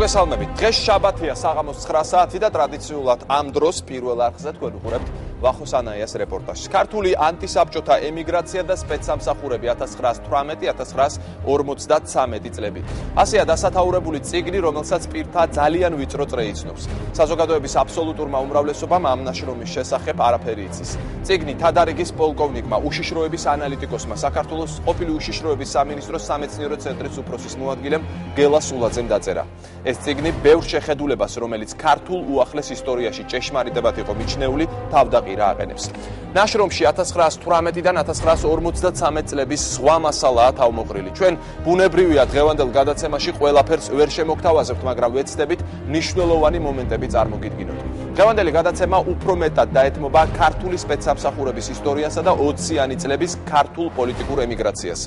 მოგესალმებით. დღეს შაბათია საღამოს 9 საათი და ტრადიციულად ამ დროს პირველ არხზე თქვენ უყურებთ ვახოს ანაიას რეპორტაჟს. ქართული ანტისაბჭოთა ემიგრაცია და სპეცსამსახურები 1940-1953 წლები. ასეა დასათაურებული წიგნი, რომელსაც პირთა ძალიან ვიწრო წრე იცნობს. საზოგადოების აბსოლუტურმა უმრავლესობამ ამ ნაშრომის შესახებ არაფერი იცის. წიგნი თადარიგის პოლკოვნიკმა, უშიშროების ანალიტიკოსმა, საქართველოს ყოფილი უშიშროების სამინისტროს სამეცნიერო ცენტრის უფროსის მოადგილემ გელა სულაძემ დაწერა. ეს წიგნი ბევრ შეხედულებას, რომელიც ქართულ უახლეს ისტორიაში ჭეშმარიტებად იყო მიჩნეული, თავდაყირა აყენებს. ნაშრომში 1918-დან 1953 წლების სხვა მასალაა თავმოყრილი. ჩვენ ბუნებრივია დღევანდელ გადაცემაში ყველაფერს ვერ შემოგთავაზებთ, მაგრამ ვეცდებით მნიშვნელოვანი მომენტები წარმოგიდგინოთ. დღევანდელი გადაცემა უფრო მეტად დაეთმობა ქართული სპეცსამსახურების ისტორიასა და 20-იანი წლების ქართულ პოლიტიკურ ემიგრაციას.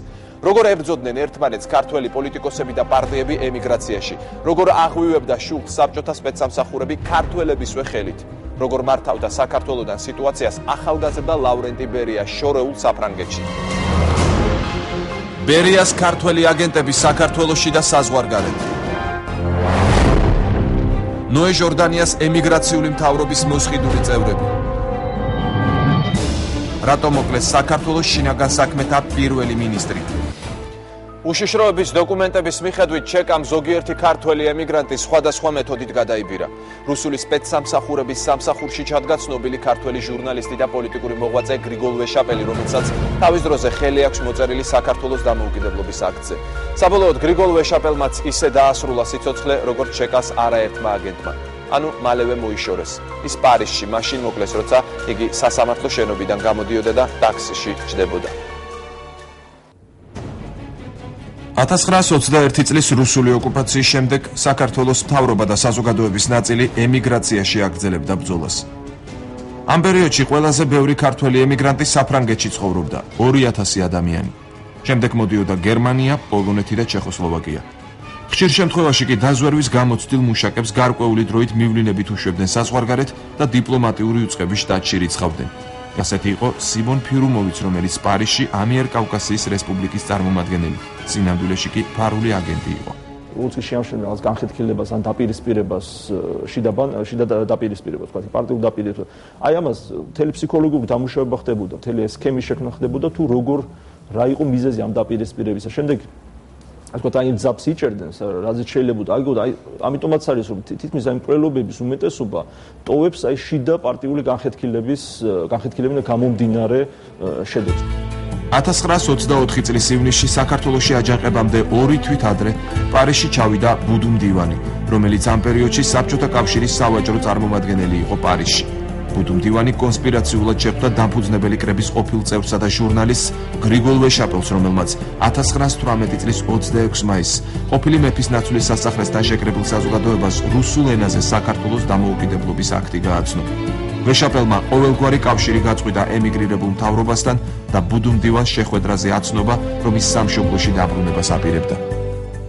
როგორ ებრძოდნენ ერთმანეთს ქართველი პოლიტიკოსები და პარტიები ემიგრაციაში, როგორ აღვივებდა შუქს საბჭოთა სპეცსამსახურები ქართველებისვე ხელით, როგორ მართავდა საქართველოსთან სიტუაციას ახალგაზრდა ლავრენტი ბერია შორეულ საფრანგეთში. ბერიას ქართველი აგენტები საქართველოში და საზღვარგარეთ. ნოე ჟორდანიას ემიგრაციული მთავრობის მოსყიდული წევრები. რატომ მოკლეს საქართველოს შინაგან საქმეთა პირველი მინისტრი. უშიშროების დოკუმენტების მიხედვით ჩეკამ ზოგიერთი ქართველი ემიგრანტი სხვადასხვა მეთოდით გადაიბირა. რუსული სპეცსამსახურების სამსახურში ჩადგა ცნობილი ქართველი ჟურნალისტი და პოლიტიკური მოღვაწე გრიგოლ ვეშაპელი, რომელსაც თავის დროზე ხელი აქვს მოწერილი საქართველოს დამოუკიდებლობის აქტზე. საბოლოოდ გრიგოლ ვეშაპელმაც ისე დაასრულა სიცოცხლე, როგორც ჩეკას არაერთმა აგენტმა. ანუ მალევე მოიშორეს. ის პარიზში მაშინ მოკლეს, როცა იგი სასამართლო შენობიდან გამოდიოდა და ტაქსიში ჯდებოდა. 1921 წლის რუსული ოკუპაციის შემდეგ საქართველოს მთავრობა და საზოგადოების ნაწილი ემიგრაციაში აგრძელებდა ბრძოლას. ამ პერიოდში ყველაზე ბევრი ქართველი ემიგრანტი საფრანგეთში ცხოვრობდა, 2000 ადამიანი. შემდეგ მოდიოდა გერმანია, პოლონეთი და ჩეხოსლოვაკია. ხშირ შემთხვევაში კი დაზვერვის გამოცდილ მუშაკებს გარკვეული დროით მივლინებით უშვებდნენ საზღვარგარეთ და დიპლომატიური უწყების შტატში რიცხავდნენ. ასეთი იყო სიმონ ფირუმოვიც, რომელიც პარიზში ამიერკავკასიის რესპუბლიკის წარმომადგენელი, სინამდვილეში კი ფარული აგენტი იყო. უცხო შეამჩნევს განხეთქილებას ან დაპირისპირებას, შიდა დაპირისპირებას, თქვა პარტიულ დაპირისპირებას. აი ამას მთელი ფსიქოლოგიური დამუშავება ხდებოდა, მთელი სქემის შექმნა ხდებოდა თუ როგორ რა იყო მიზეზი ამ დაპირისპირებისა. შემდეგ ასე აი ძაბს იჭერდნენ, რაზეც შეიძლება აიგოთ, აი ამიტომაც არის რომ თითქმის აი მკვლელობების უმეტესობა ტოვებს აი შიდა პარტიული განხეთქილებიდან გამომდინარე შედეგს. 1924 წლის ივნისში საქართველოში აჯანყებამდე 2 თვით ადრე პარიზში ჩავიდა ბუდუ მდივანი, რომელიც ამ პერიოდში საბჭოთა კავშირის სავაჭრო წარმომადგენელი იყო პარიზში. ბუდუ მდივანი კონსპირაციულად შეხვდა დამფუძნებელი კრების ყოფილ წევრსა და ჟურნალისტს გრიგოლ ვეშაპელს, რომელმაც 1918 წლის 26 მაისს ყოფილი მეფის ნაცვლის სასახლესთან შეკრებილ საზოგადოებას რუსულ ენაზე საქართველოს დამოუკიდებლობის აქტი გააცნო. ვეშაპელმა ყოველგვარი კავშირი გაწყვიტა ემიგრირებულ მთავრობასთან და ბუდუ მდივანს შეხვედრაზე აცნობა, რომ ის სამშობლოში დაბრუნებას აპირებდა.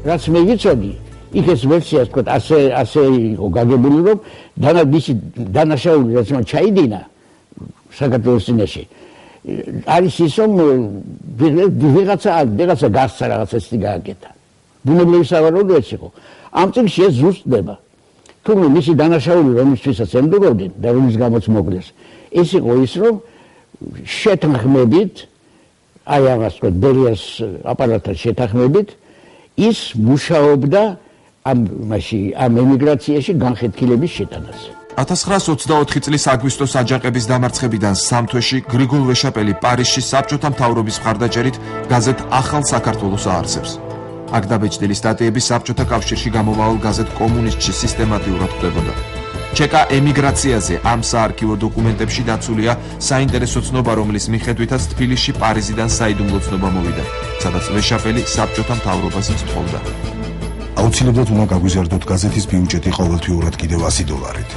რაც მე ვიცოდი, იქ ეს ვერსია თქვა ასე იყო გაგებული, რომ დანაშაული რაც მან ჩაიდინა საქართველოს წინაშე არის ის რომ ვიღაცა გასცა რაღაცა ისეთი გააკეთა. ბუნებრივი სავარაუდოც იყო. ამ წიგნში ეს ზუსტდება. თუმცა მისი დანაშაული რომლისთვისაც ემდობოდნენ და რომლის გამოც მოკლეს, ეს იყო ის რომ შეთანხმებით აი ამას თქვა ბერიას აპარატთან შეთანხმებით ის მუშაობდა ამ ემიგრაციაში განხეთქილების შეტანას. 1924 წლის აგვისტოს აჯანყების დამარცხებიდან სამ თვეში გრიგოლ ვეშაპელი პარიზში საბჭოთა მთავრობის მხარდაჭერით გაზეთ ახალ საქართველოს აარსებს. აქ დაბეჭდილი სტატიები საბჭოთა კავშირში გამომავალ გაზეთ კომუნისტში სისტემატიურად ხდებოდა. ჩეკა ემიგრაციაზე ამ საარქივო დოკუმენტებში დაცულია საინტერესო ცნობა, რომლის მიხედვითაც თბილისში პარიზიდან საიდუმლო ცნობა მოვიდა, სადაც ვეშაპელი საბჭოთა მთავრობას ითხოვდა. აუცილებლად უნდა გაგვიზარდოთ გაზეთის ბიუჯეტი ყოველთვიურად კიდევ $100.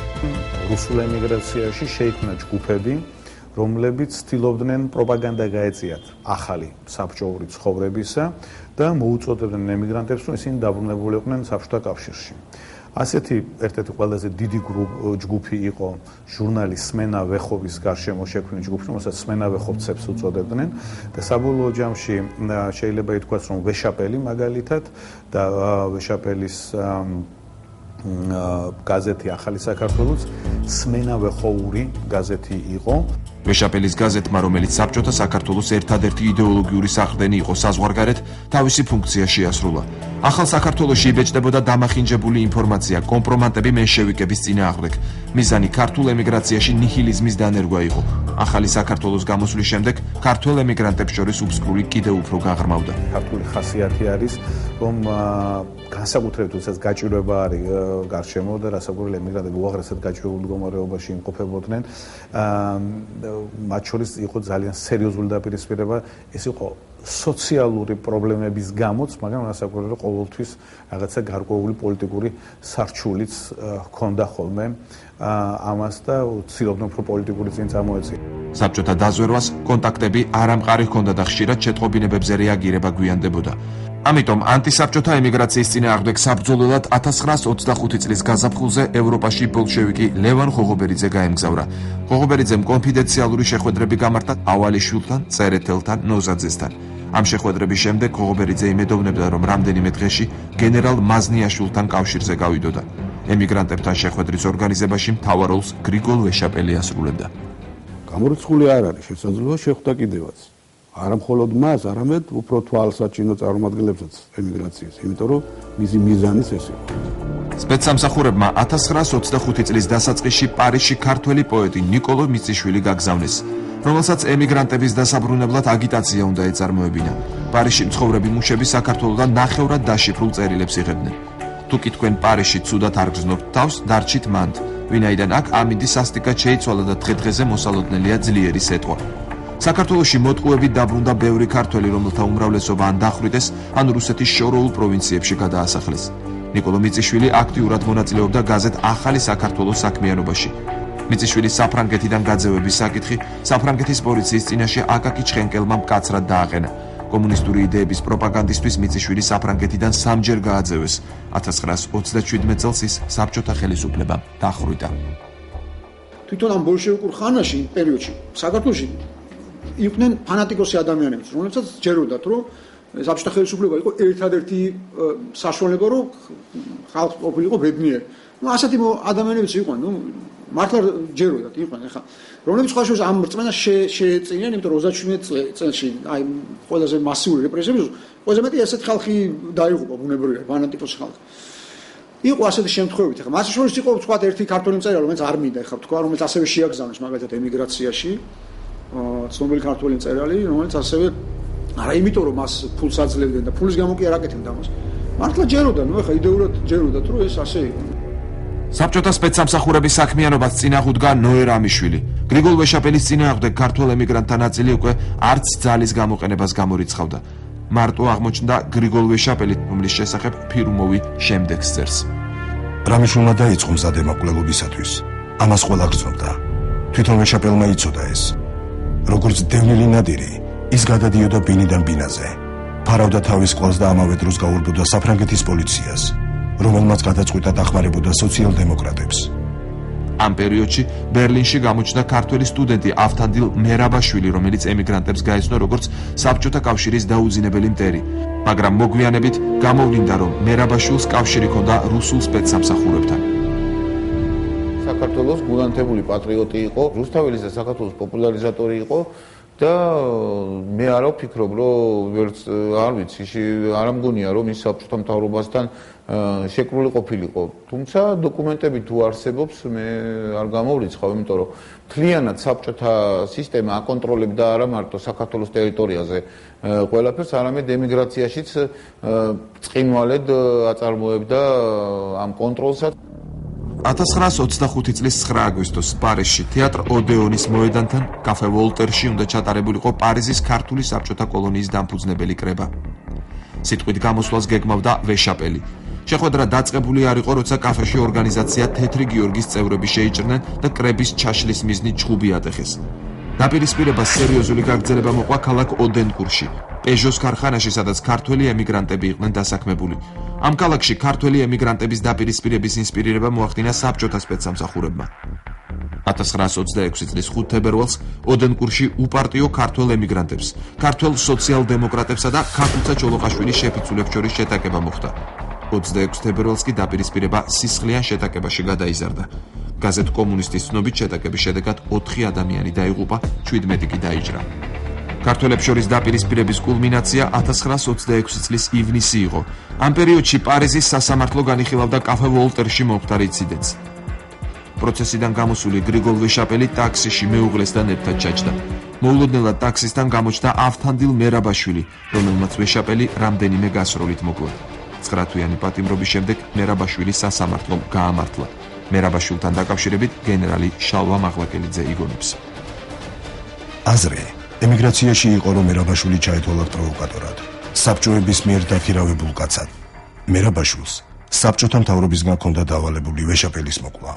რუსულ ემიგრაციაში შეიქმნა ჯგუფები, რომლებიც ცდილობდნენ პროპაგანდა გაეწიათ ახალი საბჭოური ცხოვრებისა და მოუწოდებდნენ ემიგრანტებს, რომ ისინი დაბრუნებულიყვნენ საბჭოთა კავშირში. ასეთი ერთ-ერთი ყველაზე დიდი ჯგუფი იყო ჟურნალის სმენა ვეხოვის გარშემო შექმნილი ჯგუფი, რომელსაც სმენა ვეხოვცებს უწოდებდნენ და საბოლოო ჯამში შეიძლება ითქვას, რომ ვეშაპელი მაგალითად და ვეშაპელის გაზეთი ახალი საქართველოს სმენავე ხოვური გაზეთი იყო. ვეშაპელის გაზეთმა, რომელიც საბჭოთა საქართველოს ერთადერთი იდეოლოგიური საყრდენი იყო საზღვარგარეთ, თავისი ფუნქცია შეასრულა. ახალ საქართველოში იბეჭდებოდა დამახინჯებული ინფორმაცია, კომპრომატები მენშევიკების წინააღმდეგ. მიზანი ქართულ ემიგრაციაში ნიჰილიზმის დანერგვა იყო. ახალი საქართველოს გამოსვლის შემდეგ ქართველ ემიგრანტებს შორის უბსკური კიდევ უფრო გაღრმავდა. ქართული ხასიათი არის, რომ განსაკუთრებით თუნდაც გაჭირვება არის გარშემო და რასაკვირველია ემიგრანტები უაღრესად გაჭირვებულ მდგომარეობაში იმყოფებოდნენ. მათ შორის იყო ძალიან სერიოზული დაპირისპირება, ეს იყო სოციალური პრობლემების გამოც, მაგრამ რასაკვირველია ყოველთვის რაღაცა გარკვეული პოლიტიკური სარჩულიც ჰქონდა ხოლმე ამას და ცდილობდნენ უფრო პოლიტიკური წინ წამოეწიონ. საბჭოთა დაზვერვას კონტაქტები არ ამყარი ჰქონდა და ხშირად შეტყობინებებზე რეაგირება გვიანდებოდა. ამიტომ ანტისაბჭოთა ემიგრაციის წინააღმდეგ საბრძოლველად 1925 წლის გაზაფხულზე ევროპაში ბოლშევიკი ლევან ღოღობერიძე გაემგზავრა. ღოღობერიძემ კონფიდენციალური შეხვედრები გამართა ავალიშვილთან, წერეთელთან, ნოზაძესთან. ამ შეხვედრების შემდეგ ღოღობერიძე იმედოვნებდა, რომ რამდენიმე დღეში გენერალ მაზნიაშვილთან კავშირზე გავიდოდა. ემიგრანტებთან შეხვედრის ორგანიზებაში მთავარ როლს გრიგოლ ვეშაპელი ასრულებდა. გამორიცხული არ არის შესაძლოა შეხვდა კიდევაც. არა მხოლოდ მას, არამედ უფრო თვალსაჩინო წარმომადგენლებსაც ემიგრაციის, იმიტომ რომ მისი მიზანიც ეს იყო. სპეცსამსახურებმა 1925 წლის დასაწყისში პარიზში ქართველი პოეტი ნიკოლო მიწიშვილი გაგზავნეს, რომელსაც ემიგრანტების დასაბრუნებლად აგიტაცია უნდა ეწარმოებინა. პარიზში მცხოვრები მუშები საქართველოდან ნახევრად დაშიფრულ წერილებს იღებდნენ. თუ კი თქვენ პარიზში ცუდად არ გრძნობთ თავს, დარჩით მანდ, ვინაიდან აქ ამინდი სასტიკად შეიცვალა და დღე-დღეზე მოსალოდნელია ძლიერი სეტყვა. საქართველოში მოტყუებით დაბრუნდა ბევრი ქართველი, რომელთა უმრავლესობა ან დახვრიტეს, ან რუსეთის შორეულ პროვინციებში გადაასახლეს. ნიკოლო მიწიშვილი აქტიურად მონაწილეობდა გაზეთ ახალი საქართველოს საქმიანობაში. მიწიშვილის საფრანგეთიდან გაძევების საკითხი საფრანგეთის პოლიციის წინაშე აკაკი ჩხენკელმა მკაცრად დააყენა. კომუნისტური იდეების პროპაგანდისთვის მიწიშვილი საფრანგეთიდან 3 ჯერ გააძევეს. 1927 წელს ის საბჭოთა ხელისუფლებამ დახვრიტა. თვითონ ამ ბოლშევიკურ ხანაში, პერიოდში, საქართველოში იყვნენ ფანატიკოსი ადამიანები, რომლებსაც ჯეროდათ, რომ საბჭოთა ხელისუფლება იყო ერთადერთი საშუალება, რომ ხალხი ყოფილიყო ბედნიერი. ასეთი ადამიანებიც იყვნენ, მართლა ჯეროდათ იყვნენ, ხა რომლებიც ხალხს ამ რწმენას შეეწინიან, იმიტომ რომ 37 წელში აი ყველაზე მასიური რეპრესიები, ყველაზე მეტი ასეთი ხალხი დაიღუპა, ბუნებრივია, ფანატიკოსი ხალხი. იყო ასეთი შემთხვევები, ხა მას შორის იყო თქვა ერთი ქართველი მწერალი, რომელიც არ მინდა ხა თქვა, რომელიც ასევე შეაგზავნეს მაგალითად ემიგრაციაში. ცნობილი ქართველი მწერალი, რომელიც ასევე არა იმიტომ რომ მას ფულს აძლევდნენ და ფულის გამო კი არ აკეთებდა ამას. მართლა ჯეროდა, ხა იდეურად ჯეროდა, რომ ეს ასე იყო. საბჭოთა სპეცსამსახურების საქმიანობას წინააღმდგა ნოე რამიშვილი. გრიგოლ ვეშაპელის წინააღმდეგ ქართველ ემიგრანტთა ნაწილი უკვე არც ძალის გამოყენებას გამორიცხავდა. მარტო აღმოჩნდა გრიგოლ ვეშაპელი, რომლის შესახებ ფირუმოვი შემდეგ წერს. რამიშვილმა დაიწყო მზადება მკვლელობისათვის. ამას ყველა გრძნობდა. თვითონ ვეშაპელმა იცოდა ეს. როგორც დევნილი ნადირი, ის გადადიოდა ბინიდან ბინაზე. ფარავდა თავის ყველს და ამავე დროს გაურბოდა საფრანგეთის პოლიციას, რომელმაც გადაწყვიტა დახმარებოდა სოციალ-დემოკრატებს. ამ პერიოდში ბერლინში გამოჩნდა ქართველი სტუდენტი ავთანდილ მერაბაშვილი, რომელიც ემიგრანტებს გაეცნო როგორც საბჭოთა კავშირის დაუძინებელი მტერი, მაგრამ მოგვიანებით გამოვლინდა, რომ მერაბაშვილს კავშირი ჰქონდა რუსულ სპეცსამსახურებთან. საქართველოს გულანთებული პატრიოტი იყო, რუსთაველის და საქართველოს პოპულარიზატორი იყო და მე არ ვფიქრობ, რომ ვერც არ ვიცი, არ მგონია, რომ ის საბჭოთა მთავრობასთან შეკრული ყოფილიყო. თუმცა დოკუმენტები თუ არსებობს, მე არ გამოვრიცხავ, იმიტომ რომ მთლიანად საბჭოთა სისტემა აკონტროლებდა არა მარტო საქართველოს ტერიტორიაზე ყველაფერს, არამედ ემიგრაციაშიც წყინვალედ აწარმოებდა ამ კონტროლსაც. 1925 წლის 9 აგვისტოს პარიზში თეატრ ოდეონის მოედანთან კაფე ვოლტერში უნდა ჩატარებულიყო პარიზის ქართული საბჭოთა კოლონიის დამფუძნებელი კრება. სიტყვით გამოსვლას გეგმავდა ვეშაპელი. შეხვედრა დაწყებული არ იყო, როცა კაფეში ორგანიზაცია თეთრი გიორგის წევრები შეიჭრნენ და კრების ჩაშლის მიზნით ჩხუბი ატეხეს. დაპირისპირება სერიოზული გაგრძელება მოყვა ქალაქ ოდენკურში, პეჟოს ქარხანაში, სადაც ქართველი ემიგრანტები იყვნენ დასაქმებული. ამ ქალაქში ქართველი ემიგრანტების დაპირისპირების ინსპირირება მოახდინა საბჭოთა სპეცსამსახურებმა. 1926 წლის 5 თებერვალს ოდენკურში უპარტიო ქართველ ემიგრანტებს, ქართველ სოციალ-დემოკრატებსა და ქაქუცა ჩოლოყაშვილის შეფიცულებს შორის შეტაკება მოხდა. 26 თებერვალს კი დაპირისპირება სისხლიან შეტაკებაში გადაიზარდა. გაზეთ კომუნისტის ცნობით შეტაკების შედეგად 4 ადამიანი დაიღუპა, 17 კი დაიჭრა. ქართველებს შორის დაპირისპირების კულმინაცია 1926 წლის ივნისი იყო. ამ პერიოდში პარიზის სასამართლო განიხილავდა კაფე ვოლტერში მომხდარ ინციდენტს. პროცესიდან გამოსული გრიგოლ ვეშაპელი ტაქსიში მეუღლესთან ერთად ჩაჯდა. მოულოდნელად ტაქსისთან გამოჩნდა ავთანდილ მერაბაშვილი, რომელმაც ვეშაპელი რამდენიმე გასროლით მოკლო. 9 თვიანი პატიმრობის შემდეგ მერაბაშვილი სასამართლომ გაამართლა. მერაბაშვილთან დაკავშირებით გენერალი შალვა მაღლაკელიძე იგონებს. აზრი ემიგრაციაში იყო, რომ მერაბაშვილი ჩაითვალა პროვოკატორად, საბჭოების მიერ დაქირავებულ კაცად. მერაბაშვილს საბჭოთა მთავრობისგან ჰქონდა დავალებული ვეშაპელის მოკვლა.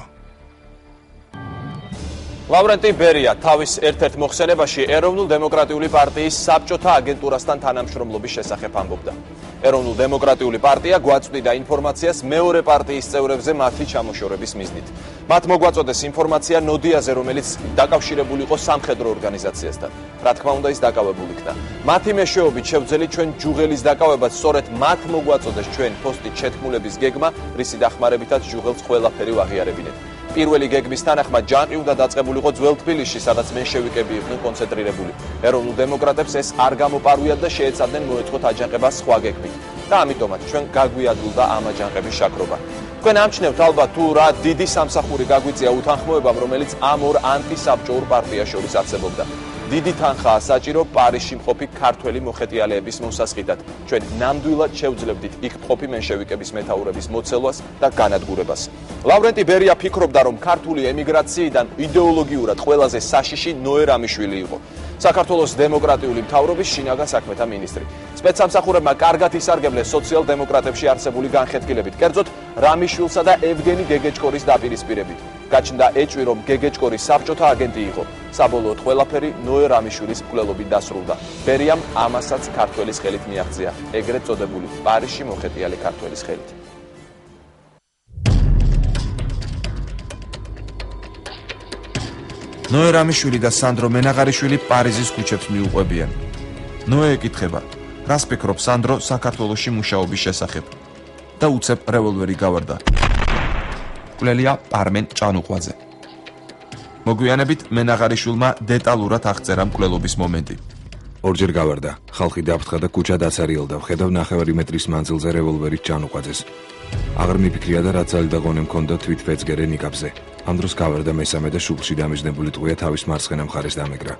ლავრენტი ბერია თავის ერთ-ერთ მოხსენებაში ეროვნულ დემოკრატიული პარტიის საბჭოთა აგენტურასთან თანამშრომლობის შესახებ ამბობდა. ეროვნულ დემოკრატიული პარტია გვაწვდიდა ინფორმაციას მეორე პარტიის წევრებზე მათი ჩამოშორების მიზნით. მათ მოგვაწოდეს ინფორმაცია ნოდიაზე, რომელიც დაკავშირებული იყო სამხედრო ორგანიზაციასთან. რა თქმა უნდა, ის დაკავებული იქნა. მათი მეშვეობით შევძელი ჩვენ ჯუღელის დაკავებაც სწორედ მათ მოგვაწოდეს ჩვენ პოსტით შეთქმულების გეგმა, რისი დახმარებითაც ჯუღელს ყველაფერი ვაღიარებინეთ. პირველი გეგმის თანახმად ჯანყი უნდა დაწყებულიყო ძველ თბილისში, სადაც მენშევიკები იყვნენ კონცენტრირებული. ეროვნულ დემოკრატებს ეს არ გამოპარვიათ და შეეცადნენ მოეწყოთ აჯანყება სხვა გეგმით. და ამიტომაც ჩვენ გაგვიადვილდა ამ აჯანყების შაქრობა. თქვენ ამჩნევთ ალბათ თუ რა დიდი სამსახური გაგვიწია უთანხმოებამ, რომელიც ამ ორ ანტისაბჭოურ პარტიას შორის არსებობდა. დიდი თანხაა საჭირო პარიზში მყოფი ქართველი მოხეტიალეების მოსასყიდად. ჩვენ ნამდვილად შევძლებდით იქ მყოფი მენშევიკების მეთაურების მოცელვას და განადგურებას. ლავრენტი ბერია ფიქრობდა, რომ ქართული ემიგრაციიდან იდეოლოგიურად ყველაზე საშიში ნოე რამიშვილი იყო. საქართველოს დემოკრატიული მთავრობის შინაგან საქმეთა მინისტრი. სპეცსამსახურებმა კარგად ისარგებლეს სოციალ-დემოკრატებში არსებული განხეთქილებით, კერძოდ რამიშვილსა და ევგენი გეგეჭკორის დაპირისპირებით. გაჩნდა ეჭვი, რომ გეგეჭკორი საბჭოთა აგენტი იყო. საბოლოოდ ყველაფერი ნოე რამიშვილის მკვლელობით დასრულდა. ბერიამ ამასაც ქართველის ხელით მიაღწია, ეგრეთ წოდებული პარიზში მოხეტიალე ქართველის ხელით. ნოე რამიშვილი და სანდრო მენაღარიშვილი პარიზის ქუჩებს მიუყვებიან. ნოე ეკითხება, რას ფიქრობ სანდრო საქართველოში მუშაობის შესახებ? და უცებ რევოლვერი გავარდა. მკვლელია პარმენ ჭანუყვაძე. მოგვიანებით მენაღარიშვილმა დეტალურად აღწერა მკვლელობის მომენტი. ორჯერ გავარდა, ხალხი დაფრთხა და ქუჩა დაცარიელდა, ვხედავ 9 მეტრის მანძილზე რევოლვერით ჭანუყვაძეს. აღარ მიფიქრია და რაც ალი და ღონე მქონდა თვით ფეცგერე ნიკაპზე. ამ დროს გავარდა მესამე და შუბლში დამიჯნებული ტყვია თავის მარცხენა მხარეს დამეგრა.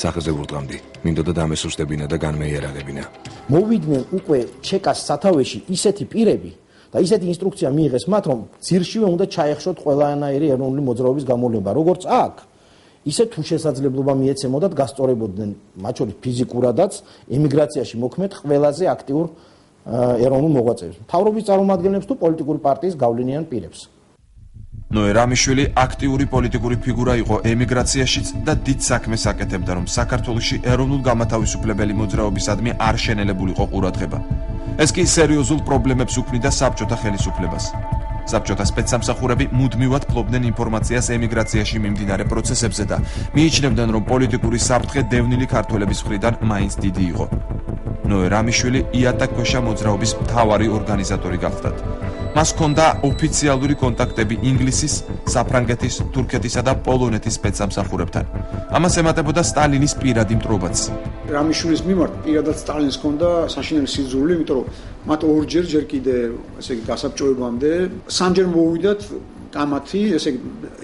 სახეზე ვურტყამდი, მინდოდა დამესუსტებინა და განმეიარაღებინა. მოვიდნენ უკვე ჩეკას სათავეში ისეთი პირები და ისეთი ინსტრუქცია მიიღეს მათ, რომ ძირშივე უნდა ჩაეხშოთ ყველანაირი ეროვნული მოძრაობის გამოვლენა, როგორც აქ. ისე თუ შესაძლებლობა მიეცემოდათ გასწორებოდნენ მათ შორის ფიზიკურადაც ემიგრაციაში მოქმედ ყველაზე აქტიურ ეროვნულ მოღვაწეებს, მთავრობის წარმომადგენლებს თუ პოლიტიკური პარტიის გავლენიან პირებს. ნოე რამიშვილი აქტიური პოლიტიკური ფიგურა იყო ემიგრაციაშიც და დიდ საქმეს აკეთებდა, რომ საქართველოში ეროვნულ გამათავისუფლებელი მოძრაობისადმი არ შენელებულიყო ყურადღება. ეს კი სერიოზულ პრობლემებს უქმნიდა საბჭოთა ხელისუფლებას. საბჭოთა სპეცსამსახურები მუდმივად ფლობდნენ ინფორმაციას ემიგრაციაში მიმდინარე პროცესებზე და მიიჩნევდნენ, რომ პოლიტიკური საფრთხე დევნილი ქართველების მხრიდან მაინც დიდი იყო. ნოე რამიშვილი იატაკქვეშა მოძრაობის მთავარი ორგანიზატორი გახლდათ. მას ჰქონდა ოფიციალური კონტაქტები ინგლისის, საფრანგეთის, თურქეთისა და პოლონეთის სპეცსამსახურებთან. ამას ემატებოდა სტალინის პირადი მტრობაც. რამიშვილის მიმართ პირადად სტალინს ჰქონდა საშინელი სიძულვი, იმიტომ რომ მათ ორჯერ ჯერ კიდე, ესე იგი, გასაბჭოებამდე სამჯერ მოვიდათ ამათი, ესე იგი,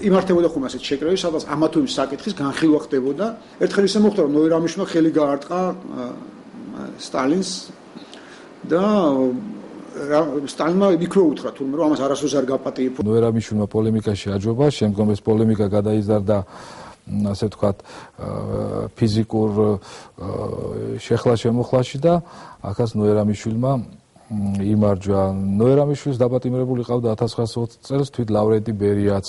იმართებოდა ხომ ასეთ შეკრებები, სადაც ამა თუ იმ საკითხის განხილვა ხდებოდა. ერთხელ ისე მოხდა, რომ ნოე რამიშვილმა ხელი გაარტყა სტალინს და სტალინმა იქრო უთხრა თურმე რომ ამას არასდროს არ გაპატიებო. ნოე რამიშვილმა პოლემიკაში აჯობა, შემდგომ ეს პოლემიკა გადაიზარდა ასე ვთქვათ ფიზიკურ შეხლა-შემოხლაში და ახაც ნოე რამიშვილმა იმარჯვა. ნოე რამიშვილის დაპატიმრებული ყავდა 1920 წელს თვით ლავრენტი ბერიაც.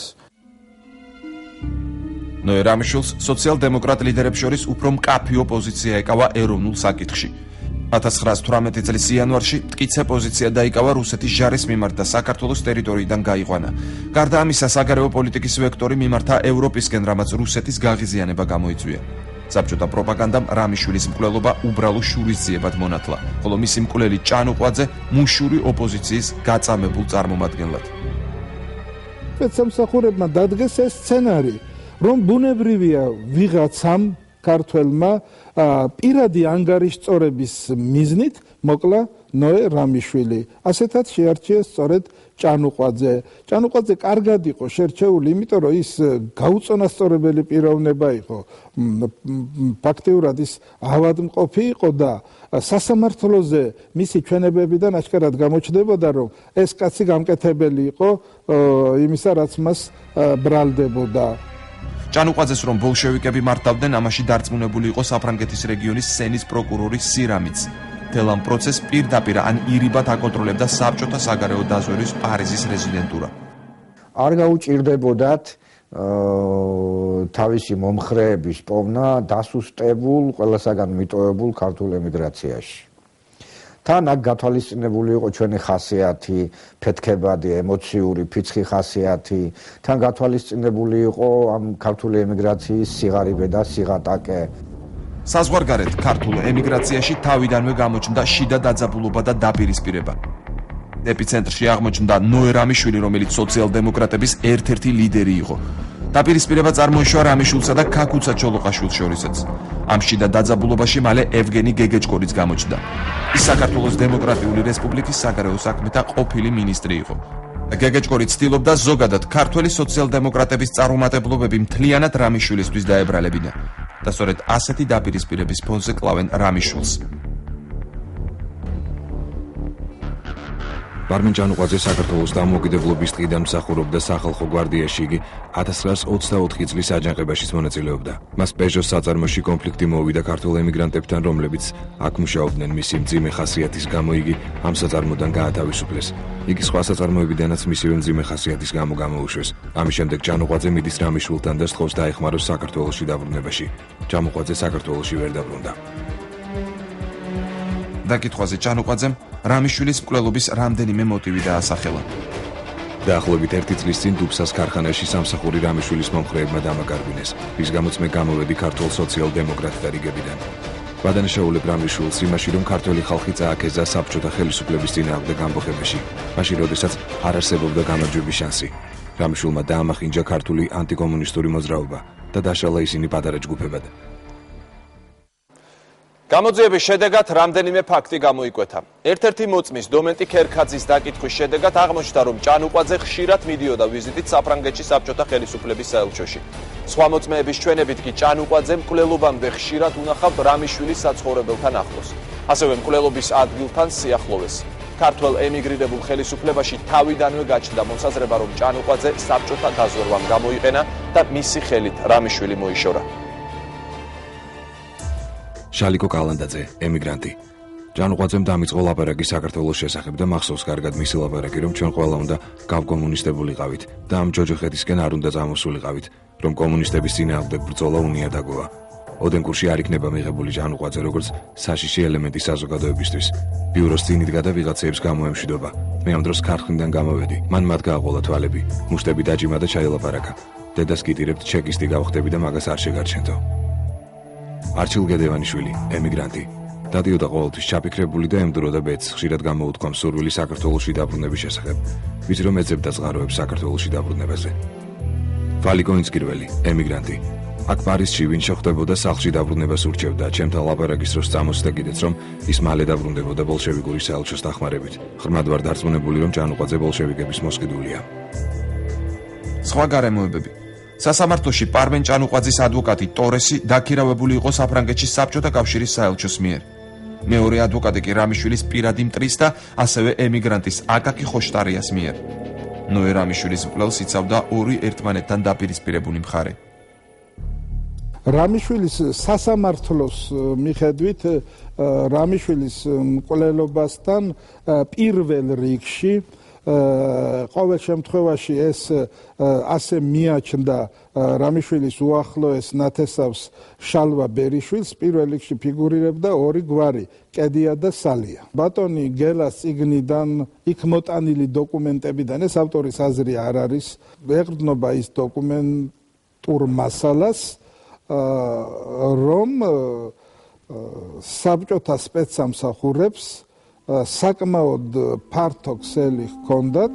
ნოე რამიშვილს სოციალ-დემოკრატ ლიდერებს შორის უფრო მკაფიო პოზიცია ეკავა ეროვნულ საკითხში. 1918 წლის იანვარში მტკიცე პოზიცია დაიკავა რუსეთის ჟარის მიმართ და საქართველოს ტერიტორიიდან გაიყვანა. გარდა ამისა, საგარეო პოლიტიკის ვექტორი მიმართა ევროპისკენ, რამაც რუსეთის გაღიზიანება გამოიწვია. საბჭოთა პროპაგანდამ რამიშვილის მკვლელობა უბრალო შურისძიებად მონათლა, ხოლო მისი მკვლელი ჭანუყვაძე მუშური ოპოზიციის გაწამებულ წარმომადგენლად. სპეცსამსახურებმა დადგეს ეს სცენარი, რომ ბუნებრივია ვიღაცამ ქართველმა პირადი ანგარიშწორების მიზნით მოკლა ნოე რამიშვილი. ასეთაც შეარჩიეს სწორედ ჭანუყვაძე. ჭანუყვაძე კარგად იყო შერჩეული, იმიტომ რომ ის გაუწონასწორებელი პიროვნება იყო. ფაქტიურად ის ავადმყოფი იყო და სასამართლოზე მისი ჩვენებებიდან აშკარად გამოჩნდებოდა, რომ ეს კაცი გამკეთებელი იყო იმისა, რაც მას ბრალდებოდა. ჭანუყვაძეს რომ ბოლშევიკები მართავდნენ, ამაში დარწმუნებული იყო საფრანგეთის რეგიონის სენის პროკურორი სირამიც. მთელ ამ პროცესს პირდაპირ ან ირიბად აკონტროლებდა საბჭოთა საგარეო დაზვერვის პარიზის რეზიდენტურა. არ გაუჭირდებოდათ თავისი მომხრეების პოვნა დასუსტებულ, ყველასაგან მიტოვებულ ქართულ ემიგრაციაში. თან აქ გათვალისწინებული იყო ჩვენი ხასიათი, ფეთქებადი, ემოციური, ფიცხი ხასიათი, თან გათვალისწინებული იყო ამ ქართული ემიგრაციის სიღარიბე და სიღატაკე. საზღვარგარეთ ქართულ ემიგრაციაში თავიდანვე გამოჩნდა შიდა დაძაბულობა და დაპირისპირება. ეპიცენტრში აღმოჩნდა ნოე რამიშვილი, რომელიც სოციალ-დემოკრატების ერთ-ერთი ლიდერი იყო. დაპირისპირება წარმოიშვა რამიშვილსა და ქაქუცა ჩოლოყაშვილს შორისაც. ამ შიდა დაძაბულობაში მალე ევგენი გეგეჭკორიც გამოჩნდა. ის საქართველოს დემოკრატიული რესპუბლიკის საგარეო საქმეთა ყოფილი მინისტრი იყო. გეგეჭკორი ცდილობდა ზოგადად ქართველი სოციალ-დემოკრატების წარუმატებლობები მთლიანად რამიშვილისთვის დაებრალებინა და სწორედ ასეთი დაპირისპირების ფონზე კლავენ რამიშვილს. ბარმენ ჭანუყვაძე საქართველოს დამოუკიდებლობის დღიდან მსახურობდა სახალხო გვარდიაში, იგი 1924 წლის აჯანყებაშიც მონაწილეობდა. მას პეჟოს საწარმოში კონფლიქტი მოუვიდა ქართულ ემიგრანტებთან, რომლებიც აქ მუშაობდნენ. მისი მძიმე ხასიათის გამო იგი ამ საწარმოდან გაათავისუფლეს. იგი სხვა საწარმოებიდანაც მისივე მძიმე ხასიათის გამო გამოუშვეს. ამის შემდეგ ჭანუყვაძე მიდის რამიშვილთან და სთხოვს დაეხმაროს საქართველოში დაბრუნებაში. ჭანუყვაძე საქართველოში ვერ დაბრუნდა. დაკითხვაზე ჭანუყვაძემ რამიშვილის მკვლელობის რამდენიმე მოტივი დაასახელა. დაახლოებით 1 წლის წინ დუბსას ქარხანაში სამსახური რამიშვილის მომხრეებმა დამაგარბინეს, რის გამოც მე გამოვედი ქართულ სოციალ-დემოკრატთა რიგებიდან. ვადანაშაულებ რამიშვილს იმაში, რომ ქართველი ხალხი წააქეზა საბჭოთა ხელისუფლების წინააღმდეგ ამბოხებაში, მაშინ როდესაც არ არსებობდა გამარჯვების შანსი. რამიშვილმა დაამახინჯა ქართული ანტიკომუნისტური მოძრაობა და დაშალა ისინი პატარა ჯგუფებად. გამოძიების შედეგად რამდენიმე ფაქტი გამოიკვეთა. ერთ-ერთი მოწმის დომენტი ქერქაძის დაკითხვის შედეგად აღმოჩნდა, რომ ჭანუყვაძე ხშირად მიდიოდა ვიზიტით საფრანგეთში საბჭოთა ხელისუფლების საელჩოში. სხვა მოწმეების ჩვენებით კი ჭანუყვაძე მკვლელობამდე ხშირად უნახავთ რამიშვილის საცხოვრებელთან ახლოს. ასევე მკვლელობის ადგილთან სიახლოვეს. ქართველ ემიგრირებულ ხელისუფლებაში თავიდანვე გაჩნდა მოსაზრება, რომ ჭანუყვაძე საბჭოთა დაზვერვამ გამოიყენა და მისი ხელით რამიშვილი მოიშორა. შალიკო კალანდაძე, ემიგრანტი. ჭანუყვაძემ დამიწყო ლაპარაკი საქართველოს შესახებ და მახსოვს კარგად მისი ლაპარაკი, რომ ჩვენ ყველა უნდა გავკომუნისტებულიყავით და ამ ჯოჯოხეთისკენ არ უნდა წამოსულიყავით, რომ კომუნისტების წინააღმდეგ ბრძოლა უნიადაგოა. ოდენკურში არ იქნება მიღებული ჭანუყვაძე როგორც საშიში ელემენტი საზოგადოებისთვის. ბიუროს წინ იდგა და ვიღაცეებს გამოემშვიდობა. მე ამ დროს ქარხნიდან გამოვედი. მან მათ გააყოლა თვალები, მუშტები დაჭიმა და ჩაილაპარაკა. დედას გიტირებთ ჩეკისტი გავხდები და მაგას არ შეგარჩენთო. არჩილ გედევანიშვილი, ემიგრანტი. დადიოდა ყოველთვის ჩაფიქრებული და ემდროდა ბედს, ხშირად გამოუთქვა მსურვილი საქართველოში დაბრუნების შესახებ. ვიცი რომ ეძებდა წყაროებს საქართველოში დაბრუნებაზე. ვალიკო ინსკირველი, ემიგრანტი. აქ პარიზში ვინ შეხვდებოდა სახლში დაბრუნებას ურჩევდა, ჩემთან ლაპარაკის დროს წამოსდა კიდეც რომ ის მალე დაბრუნდებოდა ბოლშევიკური საელჩოს დახმარებით. ღრმად ვარ დარწმუნებული რომ ჭანუყვაძე ბოლშევიკების მოსყიდულია. სხვა გარემოებები. სასამართლოში პარმენ ჭანუყვაძის ადვოკატი ტორესი დაქირავებული იყო საფრანგეთში საბჭოთა კავშირის საელჩოს მიერ. მეორე ადვოკატი კი რამიშვილის პირადი მტრის და ასევე ემიგრანტის აკაკი ხოშტარიას მიერ. ნოე რამიშვილის მკვლელს იცავდა ორი ერთმანეთთან დაპირისპირებული მხარე. რამიშვილის სასამართლოს მიხედვით რამიშვილის მკვლელობასთან პირველ რიგში ყოველ შემთხვევაში ეს ასე მიაჩნდა რამიშვილის უახლოეს ნათესავს შალვა ბერიშვილს, პირველ რიგში ფიგურირებდა ორი გვარი, კედია და სალია. ბატონი გელას წიგნიდან იქ მოტანილი დოკუმენტებიდან ეს ავტორის აზრი არ არის, ეყრდნობა ის დოკუმენტურ მასალას, რომ საბჭოთა სპეცსამსახურებს საკმაოდ ფართო ქსელი ჰქონდათ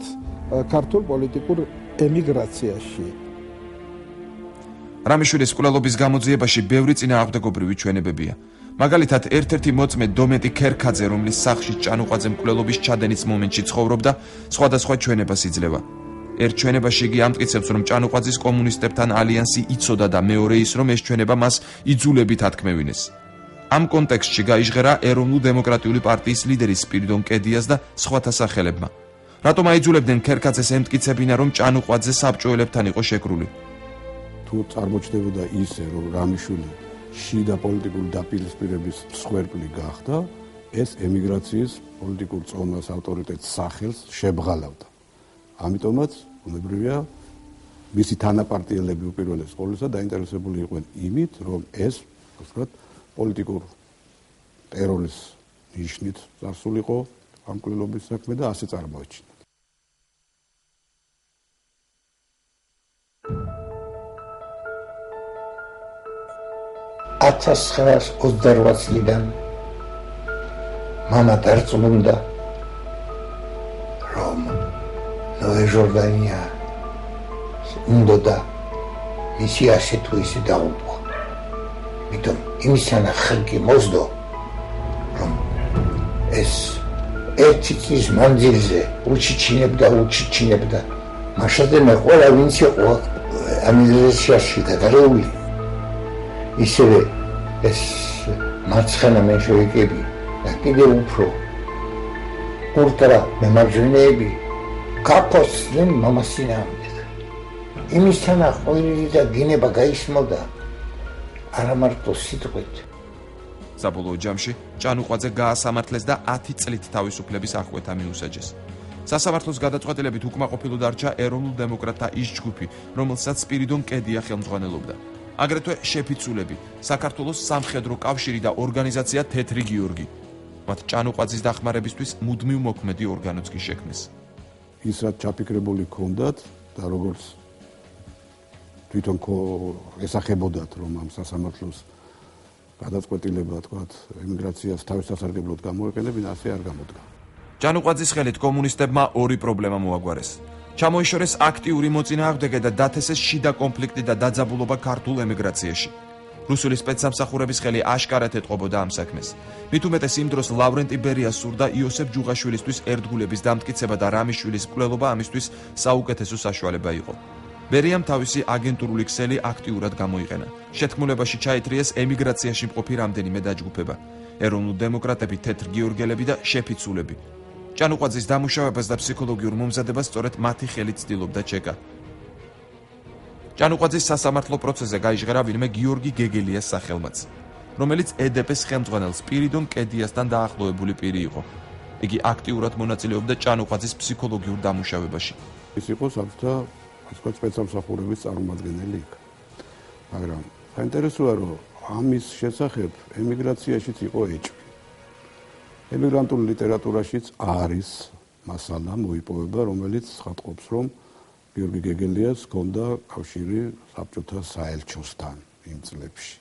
ქართულ პოლიტიკურ ემიგრაციაში. რამიშვილის მკვლელობის გამოძიებაში ბევრი წინააღმდეგობრივი ჩვენებებია. მაგალითად, ერთ-ერთი მოწმე დომეტი ქერქაძე, რომლის სახლში ჭანუყვაძე მკვლელობის ჩადენის მომენტში ცხოვრობდა, სხვადასხვა ჩვენებას იძლევა. ერთ ჩვენებაში იგი ამტკიცებს, რომ ჭანუყვაძის კომუნისტებთან ალიანსი იცოდა და მეორე ის, რომ ეს ჩვენება მას იძულებით ათქმევინეს. ამ კონტექსტში გაიჟღერა ეროვნულ-დემოკრატიული პარტიის ლიდერის სპირიდონ კედიას და სხვათა სახელებმა. რატომ აიძულებდნენ ქერქაძეს ემტკიცებინა, რომ ჭანუყვაძე საბჭოელებთან იყო შეკრული? თუ წარმოჩნდებოდა ისე, რომ რამიშვილი შიდა პოლიტიკური დაპირისპირების მსხვერპლი გახდა, ეს ემიგრაციის პოლიტიკურ წონას ავტორიტეტს სახელს შებრალავდა. ამიტომაც უნებრივია მისი თანაპარტიელები უპირველეს ყოვლისა დაინტერესებული იყვნენ იმით, რომ ეს, ასე ვთქვათ, პოლიტიკურ ტერორის ნიშნით წარსულიყო ამ მკვლელობის საქმე და ასე წარმოაჩინა. 1928 წლიდან მამა დარწმუნდა, რომ ნოე ჟორდანია უნდა მისი ასე თუ ისე დაუპყრო. მიტომ იმისანა ხალხი მოსდო, რომ ეს ერთი წლის მანძილზე უჩიჩინებდა მაშადე მე ყველა ვინც იყო ამილიზაციაში გადარეული ისევე ეს მარცხენა მენშევიკები და კიდევ უფრო ულტრა მემარჯვენეები გაფოსდნენ მამასინაამდე. იმისთან ახლოინი და გინება გაისმოდა არა მარტო სიტყვით. საბოლოო ჯამში ჭანუყვაძე გაასამართლეს და 10 წლით თავისუფლების აღკვეთა მიუსაჯეს. სასამართლოს გადაწყვეტილებით უკმაყოფილო დარჩა ეროვნულ-დემოკრატთა ის ჯგუფი, რომელსაც სპირიდონ კედია ხელმძღვანელობდა. აგრეთვე შეფიცულები, საქართველოს სამხედრო კავშირი და ორგანიზაცია თეთრი გიორგი. მათ ჭანუყვაძის დახმარებისთვის მუდმივ მოქმედი ორგანოც კი შექმნეს. ის რაც ჩაფიქრებული ჰქონდათ და როგორც თვითონ ესახებოდათ, რომ ამ სასამართლოს გადაწყვეტილება, თქვათ, ემიგრაციას თავის სასარგებლოდ გამოეყენებინა, ასე არ გამოდგა. ჭანუყვაძის ხელით კომუნისტებმა ორი პრობლემა მოაგვარეს. ჩამოიშორეს აქტიური მოწინააღმდეგე და დათესეს შიდა კონფლიქტი და დაძაბულობა ქართულ ემიგრაციაში. რუსული სპეცსამსახურების ხელი აშკარად ეტყობოდა ამ საქმეს. მით უმეტეს იმ დროს ლავრენტი ბერიას სურდა იოსებ ჯუღაშვილისთვის ერთგულების დამტკიცება და რამიშვილის მკვლელობა ამისთვის საუკეთესო საშუალება იყო. ბერიამ თავისი აგენტურული ქსელი აქტიურად გამოიყენა. შეთქმულებაში ჩაითრიეს ემიგრაციაში მყოფი რამდენიმე დაჯგუფება. ეროვნულ-დემოკრატები, თეთრგიორგელები და შეფიცულები. ჭანუყვაძის დამუშავებას და ფსიქოლოგიურ მომზადებას სწორედ მათი ხელით ცდილობდა ჩეკა. ჭანუყვაძის სასამართლო პროცესზე გაიჟღერა ვინმე გიორგი გეგელიას სახელმაც, რომელიც EDP-ს ხელმძღვანელ სპირიდონ კედიასთან დაახლოებული პირი იყო. იგი აქტიურად მონაწილეობდა ჭანუყვაძის ფსიქოლოგიურ დამუშავებაში. ის იყო საბჭოთა სპეცსამსახურების წარმომადგენელი იქ. მაგრამ საინტერესოა, რომ ამის შესახებ ემიგრაციაშიც იყო ეჭვი. ემიგრანტულ ლიტერატურაშიც არის მასალა მოიპოვება, რომელიც ხატყობს, რომ გიორგი გეგელიას ჰქონდა კავშირი საბჭოთა საელჩოსთან იმ წლებში.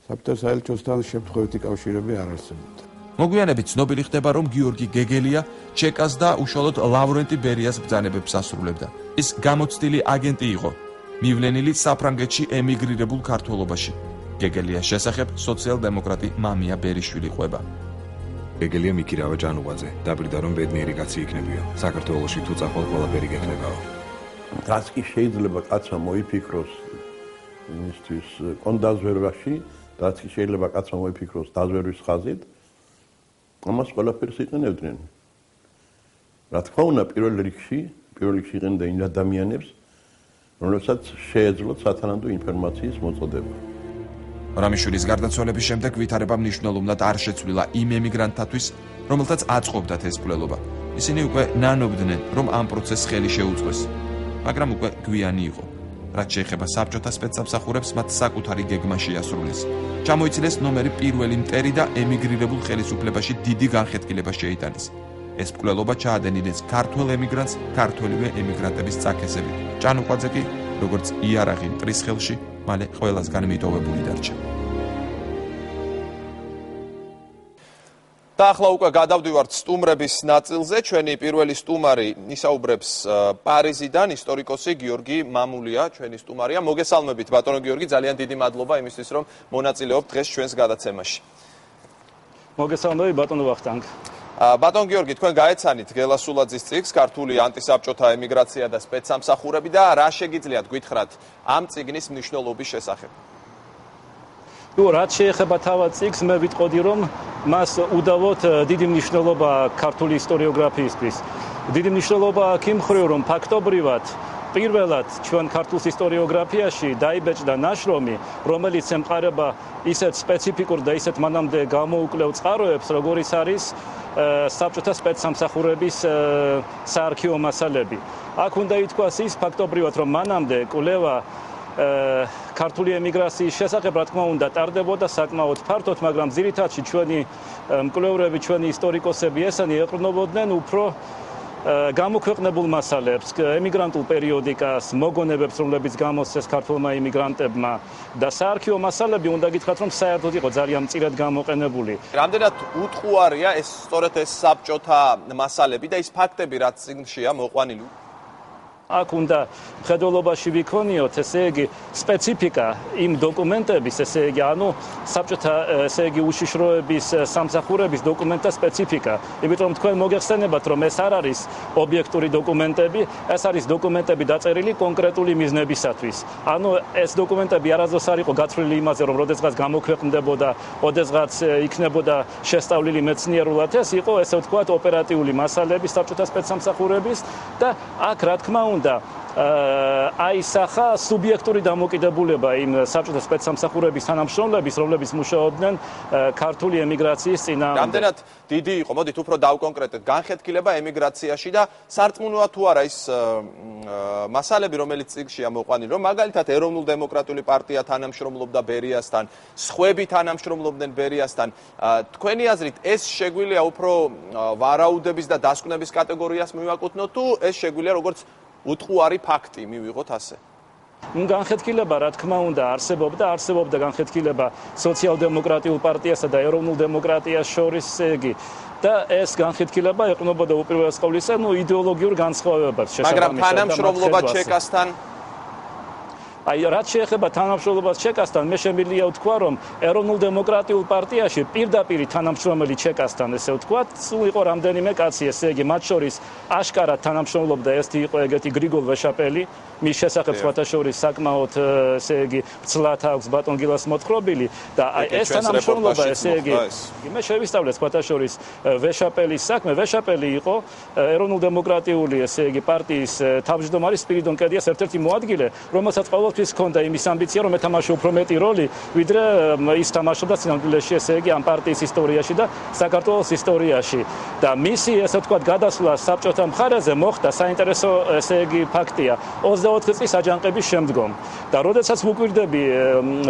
საბჭოთა საელჩოსთან შემთხვევითი კავშირები არ არსებობდა. მოგვიანებით ცნობილი ხდება, რომ გიორგი გეგელია ჩეკას და უშუალოდ ლავრენტი ბერიას ბრძანებებს ასრულებდა. ის გამოცდილი აგენტი იყო, მივლენილი საფრანგეთში ემიგრირებულ ქართველობაში. გეგელიას შესახებ სოციალ-დემოკრატი მამია ბერიშვილი ყვება. გეგელია მიქირავა ჭანუყვაძე, დაბრიდა რომ ბედნიერი კაცი იქნებიო. საქართველოში თუ წახვალ ყველაფერი გექნებაო. რაც კი შეიძლება კაცმა მოიფიქროს იმისთვის კონდაზვერვაში, რაც კი შეიძლება კაცმა მოიფიქროს დაზვერვის ხაზით, ამას ყველაფერს იყენებდნენ. რა თქმა უნდა, პირველ რიგში იყენდა იმ ადამიანებს, რომლებსაც შეეძლოთ სათანადო ინფორმაციის მოწოდება. რამიშვილის გარდაცვალების შემდეგ ვითარება მნიშვნელოვნად არ შეცვლილა იმ ემიგრანტთათვის, რომელთაც აწყობდათ ეს მკვლელობა. ისინი უკვე ნანობდნენ, რომ ამ პროცესს ხელი შეუწყოს, მაგრამ უკვე გვიანი იყო. რაც შეეხება საბჭოთა სპეცსამსახურებს, მათ საკუთარი გეგმა შეასრულეს. ჩამოიცილეს ნომერი პირველი მტერი და ემიგრირებულ ხელისუფლებაში დიდი განხეთქილება შეიტანეს. ეს მკვლელობა ჩაადენილეს ქართველ ემიგრანტს, ქართველივე ემიგრანტების წაქესებით. ჭანუყვაძე კი როგორც იარაღი მტრის ხელში, მალე ყველასგან მიტოვებული დარჩა. და ახლა უკვე გადავდივართ სტუმრების ნაწილზე. ჩვენი პირველი სტუმარი ისაუბრებს პარიზიდან, ისტორიკოსი გიორგი მამულია, ჩვენი სტუმარია. მოგესალმებით ბატონო გიორგი, ძალიან დიდი მადლობა იმისთვის, რომ მონაწილეობთ დღეს ჩვენს გადაცემაში. მოგესალმებით ბატონო ვახტანგ. ბატონ გიორგი, თქვენ გაეცანით გელასულაძის წიგნს ქართული ანტისაბჭოთა ემიგრაცია და სპეცსამსახურები და რა შეგიძლიათ გითხრათ ამ წიგნის მნიშვნელობის შესახებ? რაც შეეხება თავად წიგნს, მე ვიტყოდი, რომ მას უდავოდ დიდი მნიშვნელობა ქართული ისტორიოგრაფიისთვის. დიდი მნიშვნელობა აქ იმ მხრივ, რომ ფაქტობრივად პირველად ჩვენ ქართულ ისტორიოგრაფიაში დაიბეჭდა ნაშრომი, რომელიც ემყარება ისეთ სპეციფიკურ და ისეთ მანამდე გამოუკლევ წყაროებს, როგორიც არის საბჭოთა სპეცსამსახურების საარქივო მასალები. აქ უნდა ითქვას ის ფაქტობრივად, რომ მანამდე კვლევა ქართული ემიგრაციის შესახებ, რა თქმა უნდა, ტარდებოდა საკმაოდ ფართოდ, მაგრამ ძირითადში ჩვენი მკვლევრები, ჩვენი ისტორიკოსები ესენი ეყრდნობოდნენ უფრო გამოქვეყნებულ მასალებს, ემიგრანტულ პერიოდიკას, მოგონებებს, რომლებიც გამოსცეს ქართულმა იმიგრანტებმა და საარქივო მასალები უნდა გითხრათ, რომ საერთოდ იყო ძალიან მწირად გამოყენებული. რამდენად უტყუარია ეს სწორედ ეს საბჭოთა მასალები და ის ფაქტები, რაც წიგნშია მოყვანილი? აქ უნდა მხედველობაში ვიქონიოთ, ესე იგი, სპეციფიკა იმ დოკუმენტების, ესე იგი, ანუ საბჭოთა, ესე იგი, უშიშროების სამსახურების დოკუმენტთა სპეციფიკა. იმიტომ თქვენ მოგეხსენებათ, რომ ეს არ არის ობიექტური დოკუმენტები, ეს არის დოკუმენტები დაწერილი კონკრეტული მიზნებისათვის. ანუ ეს დოკუმენტები არასდროს არ იყო გათვლილი იმაზე, რომ როდესღაც გამოქვეყნდებოდა, როდესღაც იქნებოდა შესწავლილი მეცნიერულად, ეს იყო, ესე ვთქვათ, ოპერატიული მასალები საბჭოთა სპეცსამსახურების და აქ რა თქმა უნდა აისახა სუბიექტური დამოკიდებულება იმ საბჭოთა სპეცსამსახურების თანამშრომლების, რომლებიც მუშაობდნენ ქართული ემიგრაციის წინააღმდეგ. რამდენად დიდი იყო, მოდით უფრო დავკონკრეტეთ, განხეთქილება ემიგრაციაში და სარწმუნოა თუ არა ის მასალები, რომელიც წიგნშია მოყვანილი, რომ მაგალითად ეროვნულ-დემოკრატიული პარტია თანამშრომლობდა ბერიასთან, სხვები თანამშრომლობდნენ ბერიასთან. თქვენი აზრით ეს შეგვიძლია უფრო ვარაუდების და დასკვნების კატეგორიას მივაკუთვნოთ თუ ეს შეგვიძლია როგორც უტყუარი ფაქტი მივიღოთ ასე? განხეთქილება, რა თქმა უნდა, არსებობდა განხეთქილება სოციალ-დემოკრატიულ პარტიასა და ეროვნულ დემოკრატიას შორის, იგი და ეს განხეთქილება ეყრდნობოდა უპირველეს ყოვლისა, იდეოლოგიურ განსხვავებებს შესაბამისად. მაგრამ თანამშრომლობა ჩეკასთან აი, რაც შეეხება თანამშრომლობას ჩეკასთან, მე შემიძლია ვთქვა, რომ ეროვნულ-დემოკრატიულ პარტიაში პირდაპირ თანამშრომელი ჩეკასთან, ესე ვთქვათ, სულ იყო რამდენიმე კაცი, ესე იგი, მათ შორის აშკარად თანამშრომლობდა ერთი იყო ეგეთი გრიგოლ ვეშაპელი, მის შესახებ სხვათა შორის საკმაოდ, ესე იგი, ცლად აქვს ბატონ გილას მოთხრობილი და აი ეს თანამშრომლობა, ესე იგი, მე შევისწავლე სხვათა შორის ვეშაპელის საქმე. ვეშაპელი იყო ეროვნულ-დემოკრატიული, ესე იგი, პარტიის თავმჯდომარე სპირიდონ კედიას ერთ-ერთი მოადგილე, რომელსაც ყოველთვის ჰქონდა იმის ამბიცია, რომ ეთამაშო უფრო მეტი როლი, ვიდრე ის თამაშობდა სინამდვილეში, ესე იგი, ამ პარტიის ისტორიაში და საქართველოს ისტორიაში. და მისი, ესე ვთქვათ, გადასვლა საბჭოთა მხარეზე მოხდა საინტერესო, ესე იგი, ფაქტია. 24 წლის აჯანყების შემდგომ. და როდესაც ვუკვირდები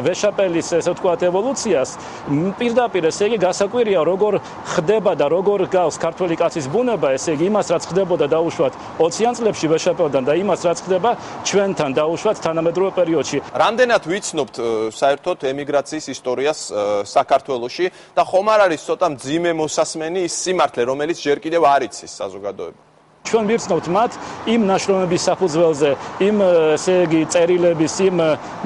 ვეშაპელის, ესე ვთქვათ, ევოლუციას, პირდაპირ, ესე იგი, გასაკვირია, როგორ ხდება და როგორ გავს ქართველი კაცის ბუნება, ესე იგი, იმას, რაც ხდებოდა დაუშვათ 20-იან წლებში ვეშაპელთან და იმას, რაც ხდება ჩვენთან დაუშვათ თანამედროვე პერიოდში. რამდენად ვიცნობთ საერთოდ ემიგრაციის ისტორიას საქართველოში და ხომ არ არის ცოტა მძიმე მოსასმენი ის სიმართლე, რომელიც ჯერ კიდევ არ იცის საზოგადოება? ჩვენ ვირწნობთ მათ იმ ნაშრომების საფუძველზე, იმ, ესე იგი, წერილების, იმ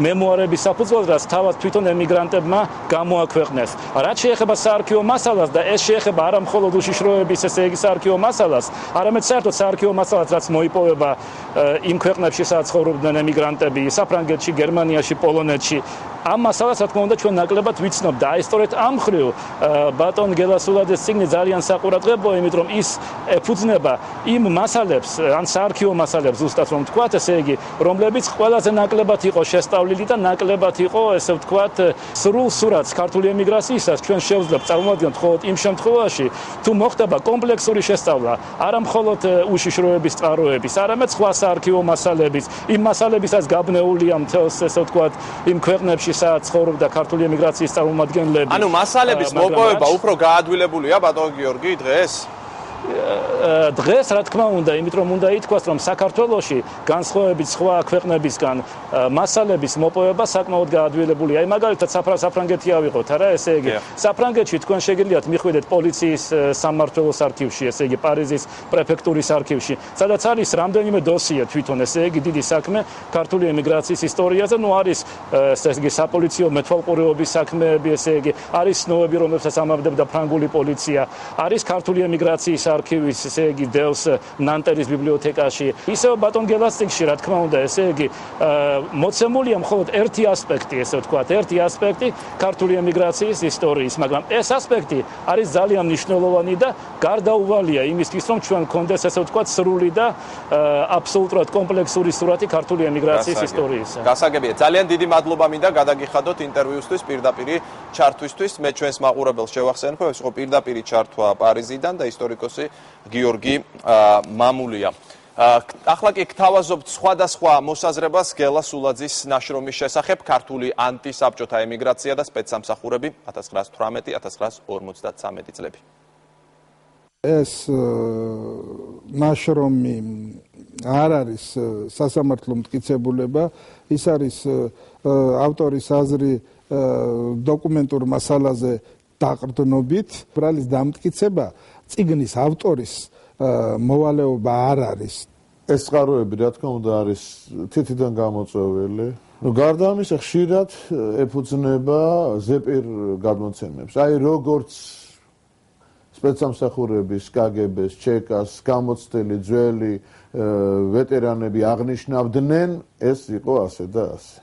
მემუარების საფუძველზე, რაც თავად თვითონ ემიგრანტებმა გამოაქვეყნეს. რაც შეეხება საარქივო მასალას და ეს შეეხება არა მხოლოდ უშიშროების, ესე იგი, საარქივო მასალას, არამედ საერთოდ საარქივო მასალას, რაც მოიპოვება იმ ქვეყნებში, სადაც ცხოვრობდნენ ემიგრანტები, საფრანგეთში, გერმანიაში, პოლონეთში. ამ მასალას, რა თქმა უნდა, ჩვენ ნაკლებად ვიცნობ და აი სწორედ ამ მხრივ ბატონ გელასულაძის წიგნი ძალიან საყურადღებოა, იმიტომ რომ ის ეფუძნება იმ მასალებს, ან საარქივო მასალებს, ზუსტად რომ ვთქვათ, ესე იგი, რომლებიც ყველაზე ნაკლებად იყო შესწავლილი და ნაკლებად იყო, ესე ვთქვათ, სრულ სურათს ქართული ემიგრაციისას ჩვენ შევძლებთ წარმოვადგინოთ მხოლოდ იმ შემთხვევაში, თუ მოხდება კომპლექსური შესწავლა, არა მხოლოდ უშიშროების წყაროების, არამედ სხვა საარქივო მასალების, იმ მასალებისაც გაბნეულია მთელს, ესე ვთქვათ, იმ ქვეყნებში სადაც ცხოვრობდა ქართული ემიგრაციის წარმომადგენლები. ანუ მასალების მოპოვება უფრო გაადვილებულია ბატონ გიორგი დღეს? დღეს რა თქმა უნდა, იმით რომ უნდა ითქვას, რომ საქართველოში განსხვავებით სხვა ქვეყნებისგან მასალების მოპოვება საკმაოდ გაადვილებული. აი მაგალითად საფრანგეთი ავიღოთ, არა, ესე იგი, საფრანგეთში თქვენ შეგიძლიათ მიხვიდეთ პოლიციის სამმართველოს არქივში, ესე იგი პარიზის პრეფექტურის არქივში, სადაც არის რამდენიმე დოსიე თვითონ, ესე იგი, დიდი საქმე ქართული ემიგრაციის ისტორიაზე, ნუ არის ესე იგი საპოლიციო მეთვალყურეობის საქმეები, ესე იგი, არის ცნობები, რომლებსაც ამამდებდა ფრანგული პოლიცია, არის ქართული ემიგრაციის არქივის, ესე იგი, დელს ნანტერის ბიბლიოთეკაში. ისევ ბატონ გელასტიკში, რა თქმა უნდა, ესე იგი, მოცემულია მხოლოდ ერთი ასპექტი, ესე ვთქვათ, ერთი ასპექტი ქართული ემიგრაციის ისტორიის, მაგრამ ეს ასპექტი არის ძალიან მნიშვნელოვანი და გარდაუვალია იმისთვის, რომ ჩვენ გქონდეს, ესე ვთქვათ, სრული და აბსოლუტურად კომპლექსური სურათი ქართული ემიგრაციის ისტორიისა. გასაგებია. ძალიან დიდი მადლობა მინდა გადაგიხადოთ ინტერვიუსთვის, პირდაპირი ჩართვისთვის. მე ჩვენს მაყურებელს შევახსენებ, ეს იყო პირდაპირი ჩართვა პარიზიდან და ისტორიკოსი გიორგი მამულია. ახლა კი გთავაზობთ სხვადასხვა მოსაზრებას გელა სულაძის ნაშრომის შესახებ ქართული ანტისაბჭოთა ემიგრაცია და სპეცსამსახურები 1918-1953 წლები. ეს ნაშრომი არ არის სასამართლო მტკიცებულება, ის არის ავტორის აზრი დოკუმენტურ მასალაზე დაყრდნობით, ბრალის დამტკიცება წიგნის ავტორის მოვალეობა არ არის. ეს წყაროები, რა თქმა უნდა, არის თითიდან გამოწვეული. გარდა ამისა, ხშირად ეფუძნება ზეპირ გადმოცემებს. აი, როგორც სპეცსამსახურების, კგბ-ს, ჩეკას, გამოცდილი ძველი ვეტერანები აღნიშნავდნენ, ეს იყო ასე და ასე.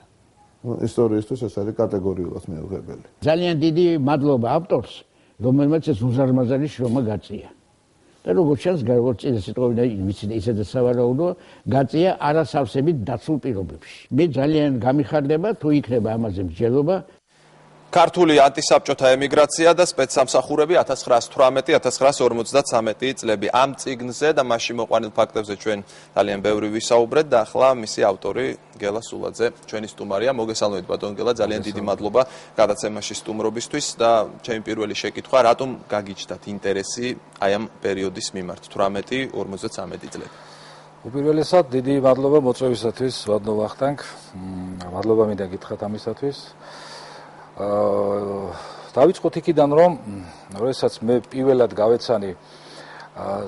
ისტორიისთვის ეს არის კატეგორიულად მიუღებელი. ძალიან დიდი მადლობა ავტორს, რომელმაც ეს უზარმაზარი შრომა გაწია. და როგორც ჩანს, როგორც წინა სიტყვებიდან ვიცით, ისედაც სავარაუდოა, გაწია არასავსებით დაცულ პირობებში. მე ძალიან გამიხარდება, თუ იქნება ამაზე მსჯელობა. ქართული ანტისაბჭოთა ემიგრაცია და სპეცსამსახურები 1918-1953 წლები. ამ წიგნზე და მასში მოყვანილ ფაქტებზე ჩვენ ძალიან ბევრი ვისაუბრეთ და ახლა მისი ავტორი გელა სულაძე ჩვენი სტუმარია. მოგესალმებით ბატონ გელა, ძალიან დიდი მადლობა გადაცემაში სტუმრობისთვის და ჩემი პირველი შეკითხვა, რატომ გაგიჩნდათ ინტერესი აი ამ პერიოდის მიმართ 18-53 წლები? უპირველესად დიდი მადლობა მოწვევისათვის, ბატონო ვახტანგ. მადლობა მინდა გითხრათ ამისათვის. დავიწყოთ იქიდან, რომ როდესაც მე პირველად გავეცანი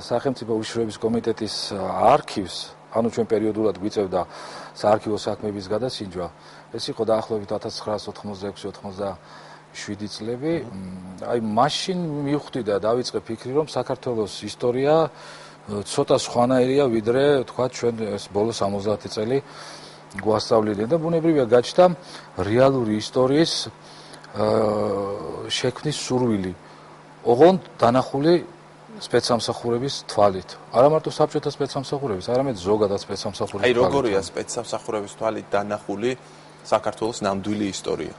სახელმწიფო უშიშროების კომიტეტის არქივს, ანუ ჩვენ პერიოდულად გვიწევდა საარქივო საქმეების გადასინჯვა, ეს იყო დაახლოებით 1986-87 წლები. აი მაშინ მივხვდი და დავიწყე ფიქრი, რომ საქართველოს ისტორია ცოტა სხვანაირია, ვიდრე თქვა ჩვენ ეს ბოლო 70 წელი გვასწავლილი და ბუნებრივია გაჩნდა რეალური ისტორიის შექმნის სურვილი, ოღონდ დანახული სპეცსამსახურების თვალით. არა მარტო საბჭოთა სპეცსამსახურების, არამედ ზოგადად სპეცსამსახურების თვალით. აი როგორია სპეცსამსახურების თვალით დანახული საქართველოს ნამდვილი ისტორია?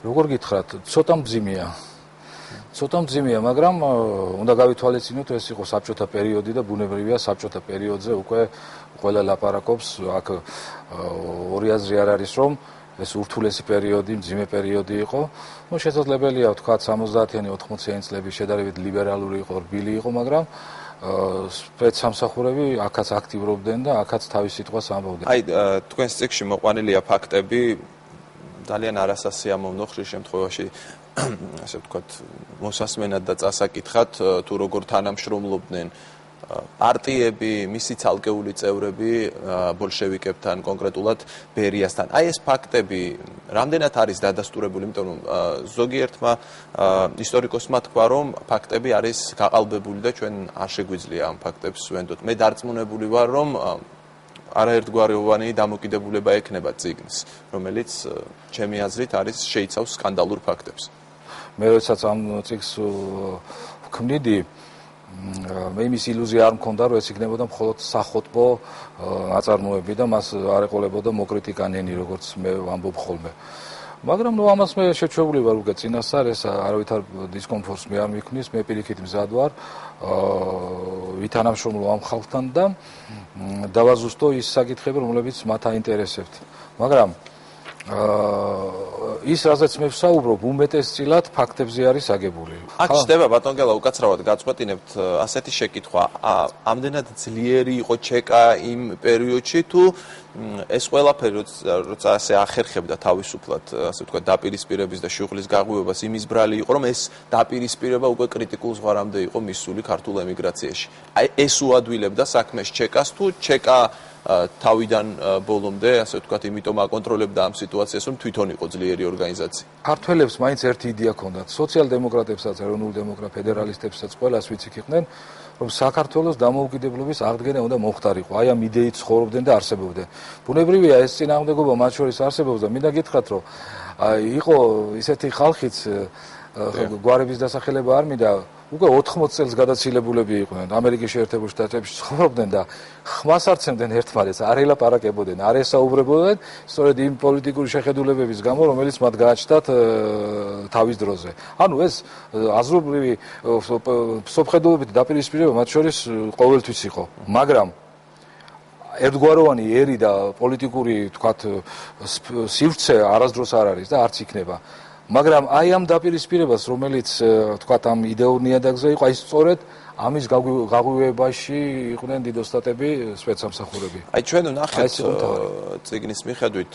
როგორ გითხრათ, ცოტა მძიმეა. მაგრამ უნდა გავითვალისწინოთ, ეს იყო საბჭოთა პერიოდი და ბუნებრივია საბჭოთა პერიოდზე უკვე ყველა ლაპარაკობს, აქ ორი აზრი არ არის, რომ ეს ურთულესი პერიოდი, მძიმე პერიოდი იყო. ნუ შესაძლებელია ვთქვა 70-იანი, 80-იანი წლები შედარებით ლიბერალური იყო, რბილი იყო, მაგრამ სპეცსამსახურები აქაც აქტიურობდნენ და აქაც თავის სიტყვას ამბობდნენ. აი, თქვენს წიგნში მოყვანილია ფაქტები ძალიან არასასიამოვნო ხშირ შემთხვევაში, ასე ვთქვათ, მოსასმენად და წასაკითხად, თუ როგორ თანამშრომლობდნენ პარტიები, მისი ცალკეული წევრები ბოლშევიკებთან, კონკრეტულად ბერიასთან. აი ეს ფაქტები რამდენად არის დადასტურებული, იმიტომ რომ ზოგიერთმა ისტორიკოსმა თქვა, რომ ფაქტები არის გაყალბებული და ჩვენ არ შეგვიძლია ამ ფაქტებს ვენდოთ. მე დარწმუნებული ვარ, რომ არაერთგვაროვანი დამოკიდებულება ექნება წიგნს, რომელიც ჩემი აზრით არის შეიცავს სკანდალურ ფაქტებს. მე როდესაც ამ წიგნს ვქმნიდი, მე იმის ილუზია არ მქონდა, რომ ეს იქნებოდა მხოლოდ სახოტბო აწარმოები და მას არ ეყოლებოდა მოკრიტიკანენი, როგორც მე ვამბობ ხოლმე. მაგრამ ნუ ამას მე შეჩვეული ვარ უკვე წინასწარ, ეს არავითარ დისკომფორტს მე არ მიქმნის, მე პირიქით მზად ვარ ვითანამშრომლო ამ ხალხთან და დავაზუსტო ის საკითხები, რომლებიც მათ აინტერესებთ. მაგრამ ის რაზეც მე ვსაუბრობ, უმეტესწილად ფაქტებზე არის აგებული. აქ ხდება ბატონ გელა უკაცრავად გაწყვეტინებთ ასეთი შეკითხვა. ამდენად ძლიერი იყო ჩეკა იმ პერიოდში თუ ეს ყველაფერი როცა ასე ახერხებდა თავისუფლად, ასე ვთქვათ, დაპირისპირების და შუღლის გაღვივებას იმის ბრალი იყო, რომ ეს დაპირისპირება უკვე კრიტიკულ ზღვარამდე იყო მისული ქართულ ემიგრაციაში. აი ეს უადვილებდა საქმეს ჩეკას თუ ჩეკა თავიდან ბოლომდე, ასე ვთქვათ, იმიტომ აკონტროლებდა ამ სიტუაციას, რომ თვითონ იყო ძლიერი ორგანიზაცია. ქართველებს მაინც ერთი იდეა ჰქონდათ, სოციალ-დემოკრატებსაც, ეროვნულ დემოკრატ ფედერალისტებსაც, ყველას ვიც იქ იყვნენ, რომ საქართველოს დამოუკიდებლობის აღდგენა უნდა მომხდარიყო. აი ამ იდეით ცხოვრობდნენ და არსებობდნენ. ბუნებრივია ეს წინააღმდეგობა მათ შორის არსებობს და მინდა გითხრათ, რომ იყო ისეთი ხალხიც გვარების დასახელება არ მინდა, უკვე 80 წელს გადაცილებულები იყვნენ, ამერიკის შეერთებულ შტატებში ცხოვრობდნენ და ხმას არცემდნენ ერთმანეთს, არ ელაპარაკებოდნენ, არ ესაუბრებოდნენ, სწორედ იმ პოლიტიკური შეხედულებების გამო, რომელიც მათ გააჩნდათ თავის დროზე. ანუ ეს აზრობრივი სოფხედულობით დაპირისპირება მათ შორის ყოველთვის იყო, მაგრამ ერთგვაროვანი ერი და პოლიტიკური, თქვათ, სივრცე არასდროს არ არის და არც იქნება. მაგრამ აი ამ დაპირისპირებას, რომელიც თქვათ ამ იდეურ ნიადაგზე იყო, აი სწორედ ამის გაღვივებაში იყვნენ დიდოსტატები, სპეცსამსახურები. აი ჩვენ ვნახეთ წიგნის მიხედვით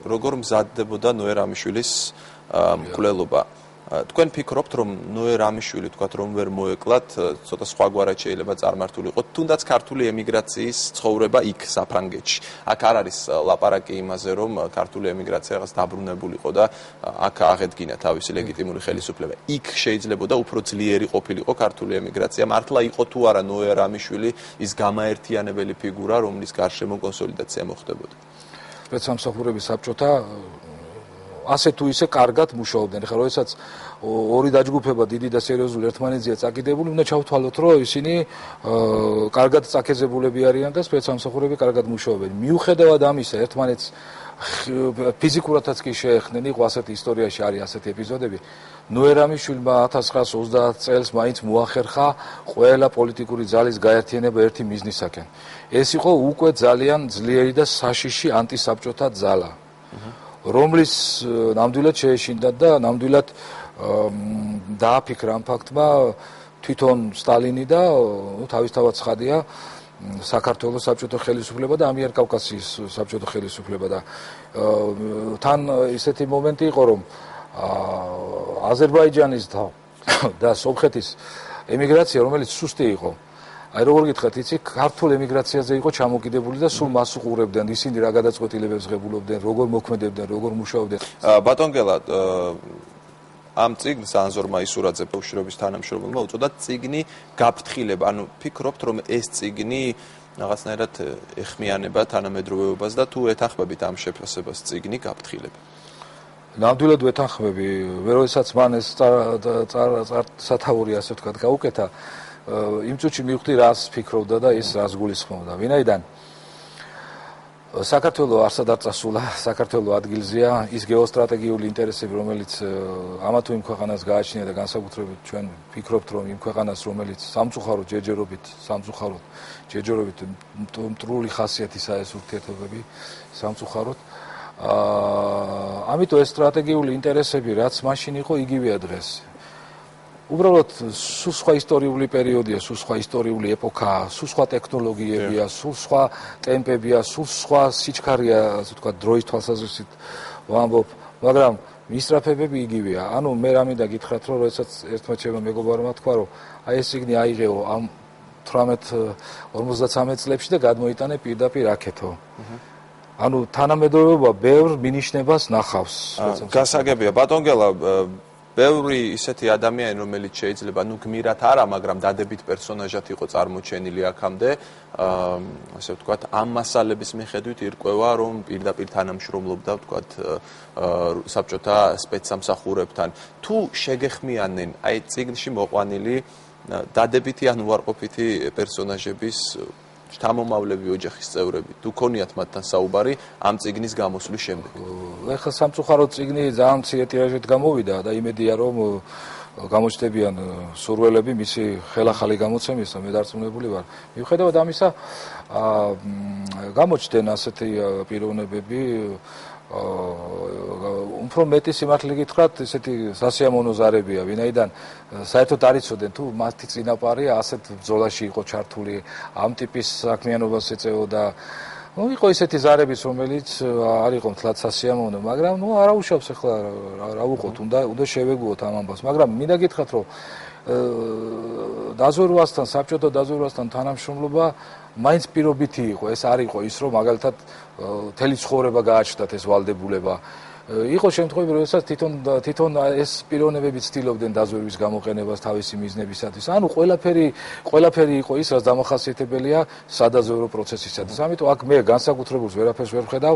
როგორ მზადდებოდა ნოე რამიშვილის მკვლელობა. თქვენ ფიქრობთ, რომ ნოე რამიშვილი, თქვათ, რომ ვერ მოეკლათ, ცოტა სხვაგვარად შეიძლება წარმართულიყო, თუნდაც ქართული ემიგრაციის ცხოვრება იქ საფრანგეთში. აქ არ არის ლაპარაკი იმაზე, რომ ქართული ემიგრაცია რაღაც დაბრუნებულიყო და აქ აღედგინა თავისი ლეგიტიმური ხელისუფლება. იქ შეიძლებოდა უფრო ძლიერი ყოფილიყო ქართული ემიგრაცია. მართლა იყო თუ არა ნოე რამიშვილი ის გამაერთიანებელი ფიგურა, რომლის გარშემო კონსოლიდაცია მოხდებოდა. სპეცსამსახურების საბჭოთა ასე თუ ისე კარგად მუშაობდნენ. ხა როდესაც ორი დაჯგუფება დიდი და სერიოზული ერთმანეთზეა წაკიდებული, უნდა ჩავთვალოთ, რომ ისინი კარგად წაქეზებულები არიან და სპეცსამსახურები კარგად მუშაობენ. მიუხედავად ამისა, ერთმანეთს ფიზიკურადაც კი შეეხნენ, იყო ასეთი ისტორიაში არის ასეთი ეპიზოდები. ნოე რამიშვილმა 1930 წელს მაინც მოახერხა ყველა პოლიტიკური ძალის გაერთიანება ერთი მიზნისაკენ. ეს იყო უკვე ძალიან ძლიერი და საშიში ანტისაბჭოთა ძალა. რომლის ნამდვილად შეეშინდათ და ნამდვილად დააფიქრა ამ ფაქტმა თვითონ სტალინი და თავისთავად ცხადია საქართველოს საბჭოთა ხელისუფლება და ამიერკავკასიის საბჭოთა ხელისუფლება და თან ისეთი მომენტი იყო, რომ აზერბაიჯანის და სომხეთის ემიგრაცია, რომელიც სუსტი იყო, აი როგორ გითხრათ, იცი, ქართულ ემიგრაციაზე იყო ჩამოკიდებული და სულ მას უყურებდნენ, ისინი რა გადაწყვეტილებებს ღებულობდნენ, როგორ მოქმედებდნენ, როგორ მუშაობდნენ. ბატონ გელა, ამ წიგნს ანზორ მაისურაძე ბავშვობის თანამშრომელმა უწოდა წიგნი გაფრთხილება. ანუ ფიქრობთ, რომ ეს წიგნი რაღაცნაირად ეხმიანება თანამედროვეობას და თუ ეთანხმებით ამ შეფასებას წიგნი გაფრთხილება? ნამდვილად ვეთანხმები, როდესაც მან ეს სათაური ასე ვთქვათ გაუკეთა, იმ წუთში მივხვდი რას ფიქრობდა და ის რას გულისხმობდა. ვინაიდან საქართველოს არსად არ წასულა, საქართველოს ადგილზეა ის გეოსტრატეგიული ინტერესები, რომელიც ამა თუ იმ ქვეყანას გააჩნია და განსაკუთრებით ჩვენ ფიქრობთ, რომ იმ ქვეყანას, რომელიც სამწუხაროდ ჯერჯერობით მტრული ხასიათისა ეს ურთიერთობები, სამწუხაროდ ამიტომ ეს სტრატეგიული ინტერესები, რაც მაშინ იყო, იგივეა დღეს. უბრალოდ სულ სხვა ისტორიული პერიოდია, სულ სხვა ისტორიული ეპოქაა, სულ სხვა ტექნოლოგიებია, სულ სხვა ტემპებია, სულ სხვა სიჩქარეა, ასე ვთქვათ, დროის თვალსაზრისით ვამბობ, მაგრამ მისწრაფებები იგივეა. ანუ მე რა მინდა გითხრათ, რომ როდესაც ერთმა ჩემმა მეგობარმა თქვა, რომ აი ეს წიგნი აიღეო ამ 18-53 წლებში და გადმოიტანე პირდაპირ აქეთო. ანუ თანამედროვეობა ბევრ მინიშნებას ნახავს. გასაგებია, ბატონ გელა, ბევრი ისეთი ადამიანი, რომელიც შეიძლება გმირად არა, მაგრამ დადებით პერსონაჟად იყო წარმოჩენილი აქამდე, ასე ვთქვათ, ამ მასალების მიხედვით ირკვევა, რომ პირდაპირ თანამშრომლობდა, ვთქვათ, საბჭოთა სპეცსამსახურებთან. თუ შეგეხმიანენ აი წიგნში მოყვანილი დადებითი ან უარყოფითი პერსონაჟების შთამომავლები, ოჯახის წევრები, თუ ქონიათ მათთან საუბარი ამ წიგნის გამოსვლის შემდეგ? ეხლა სამწუხაროდ წიგნი ძალიან მცირე ტირაჟით გამოვიდა და იმედია, რომ გამოჩნდებიან სურველები მისი ხელახალი გამოცემისა, მე დარწმუნებული ვარ. მიუხედავად ამისა, გამოჩნდნენ ასეთი პიროვნებები, უფრო მეტი სიმართლე გითხრათ, ესეთი სასიამოვნო ზარებია, ვინაიდან საერთოდ არ იცოდნენ თუ მათი წინაპარი ასეთ ბრძოლაში იყო ჩართული, ამ ტიპის საქმიანობას ეწეოდა. იყო ისეთი ზარებიც, რომელიც არ იყო მთლად სასიამოვნო, მაგრამ არ აუშავს ახლა რა ვუყოთ, უნდა შევეგუოთ ამ ამბავს, მაგრამ მინდა გითხრათ, რომ დაზვერვასთან, საბჭოთა დაზვერვასთან თანამშრომლობა მაინც პირობითი იყო, ეს არ იყო ის, რომ მაგალითად მთელი ცხოვრება გააჩნდათ ეს ვალდებულება. იყო შემთხვევები, როდესაც თვითონ ეს პიროვნებები ცდილობდნენ დაზვერვის გამოყენებას თავისი მიზნებისათვის. ანუ ყველაფერი იყო ის, რაც დამახასიათებელია სადაზვერვო პროცესისათვის. ამიტომ აქ მე განსაკუთრებულს ვერაფერს ვერ ვხედავ.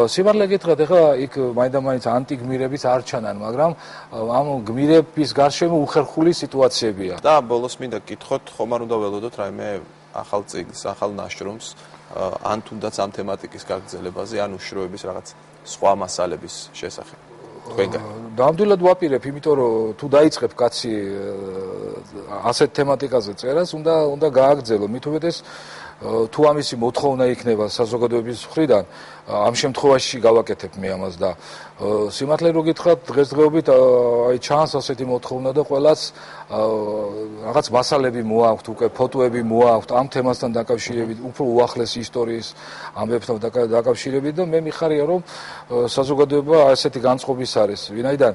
სიმართლე გითხრათ, ეხლა იქ მაინდა-მაინც ანტიგმირებიც არ ჩანან, მაგრამ ამ გმირების გარშემო უხერხული სიტუაციებია. და ბოლოს მინდა გითხოთ, ხომ არ უნდა ველოდოთ რაიმე ახალ წიგნს, ახალ ნაშრომს, ან თუნდაც ამ თემატიკის გაგრძელებაზე, ან უშიშროების რაღაც სხვა მასალების შესახებ. თქვენგან. ნამდვილად ვაპირებ, იმიტომ რომ თუ დაიწყებ კაცი ასეთ თემატიკაზე წერას, უნდა გააგრძელო. მით უმეტეს თუ ამისი მოთხოვნა იქნება საზოგადოების მხრიდან, ამ შემთხვევაში გავაკეთებ მე ამას და სიმართლე რო გითხრათ, დღესდღეობით აი ჩანს ასეთი მოთხოვნა და ყველას რაღაც მასალები მოაქვთ, უკვე ფოტოები მოაქვთ ამ თემასთან დაკავშირებით, უფრო უახლესი ისტორიის ამბებთან დაკავშირებით და მე მიხარია რომ საზოგადოება ასეთი განწყობის არის, ვინაიდან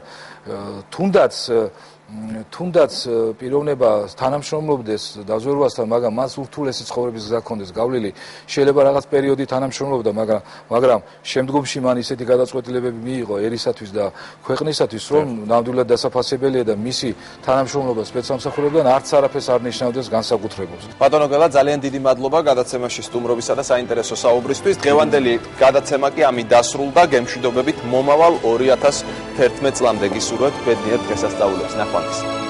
თუნდაც პიროვნება თანამშრომლობდეს დაზვერვასთან, მაგრამ მას ურთულესი ცხოვრების გზა ჰქონდეს გავლილი, შეიძლება რაღაც პერიოდი თანამშრომლობდა, მაგრამ შემდგომში მან ისეთი გადაწყვეტილებები მიიღო ერისათვის და ქვეყნისათვის, რომ ნამდვილად დასაფასებელია და მისი თანამშრომლობა სპეცსამსახურებთან არც არაფერს არ ნიშნავდეს განსაკუთრებულს. ბატონო გელა, ძალიან დიდი მადლობა გადაცემაში სტუმრობისა და საინტერესო საუბრისთვის. დღევანდელი გადაცემა კი ამით დასრულდა. გემშვიდობებით მომავალ 2011 წლამდე გისურვებთ ბედნიერ დღესასწაულებს. ნახვამდის.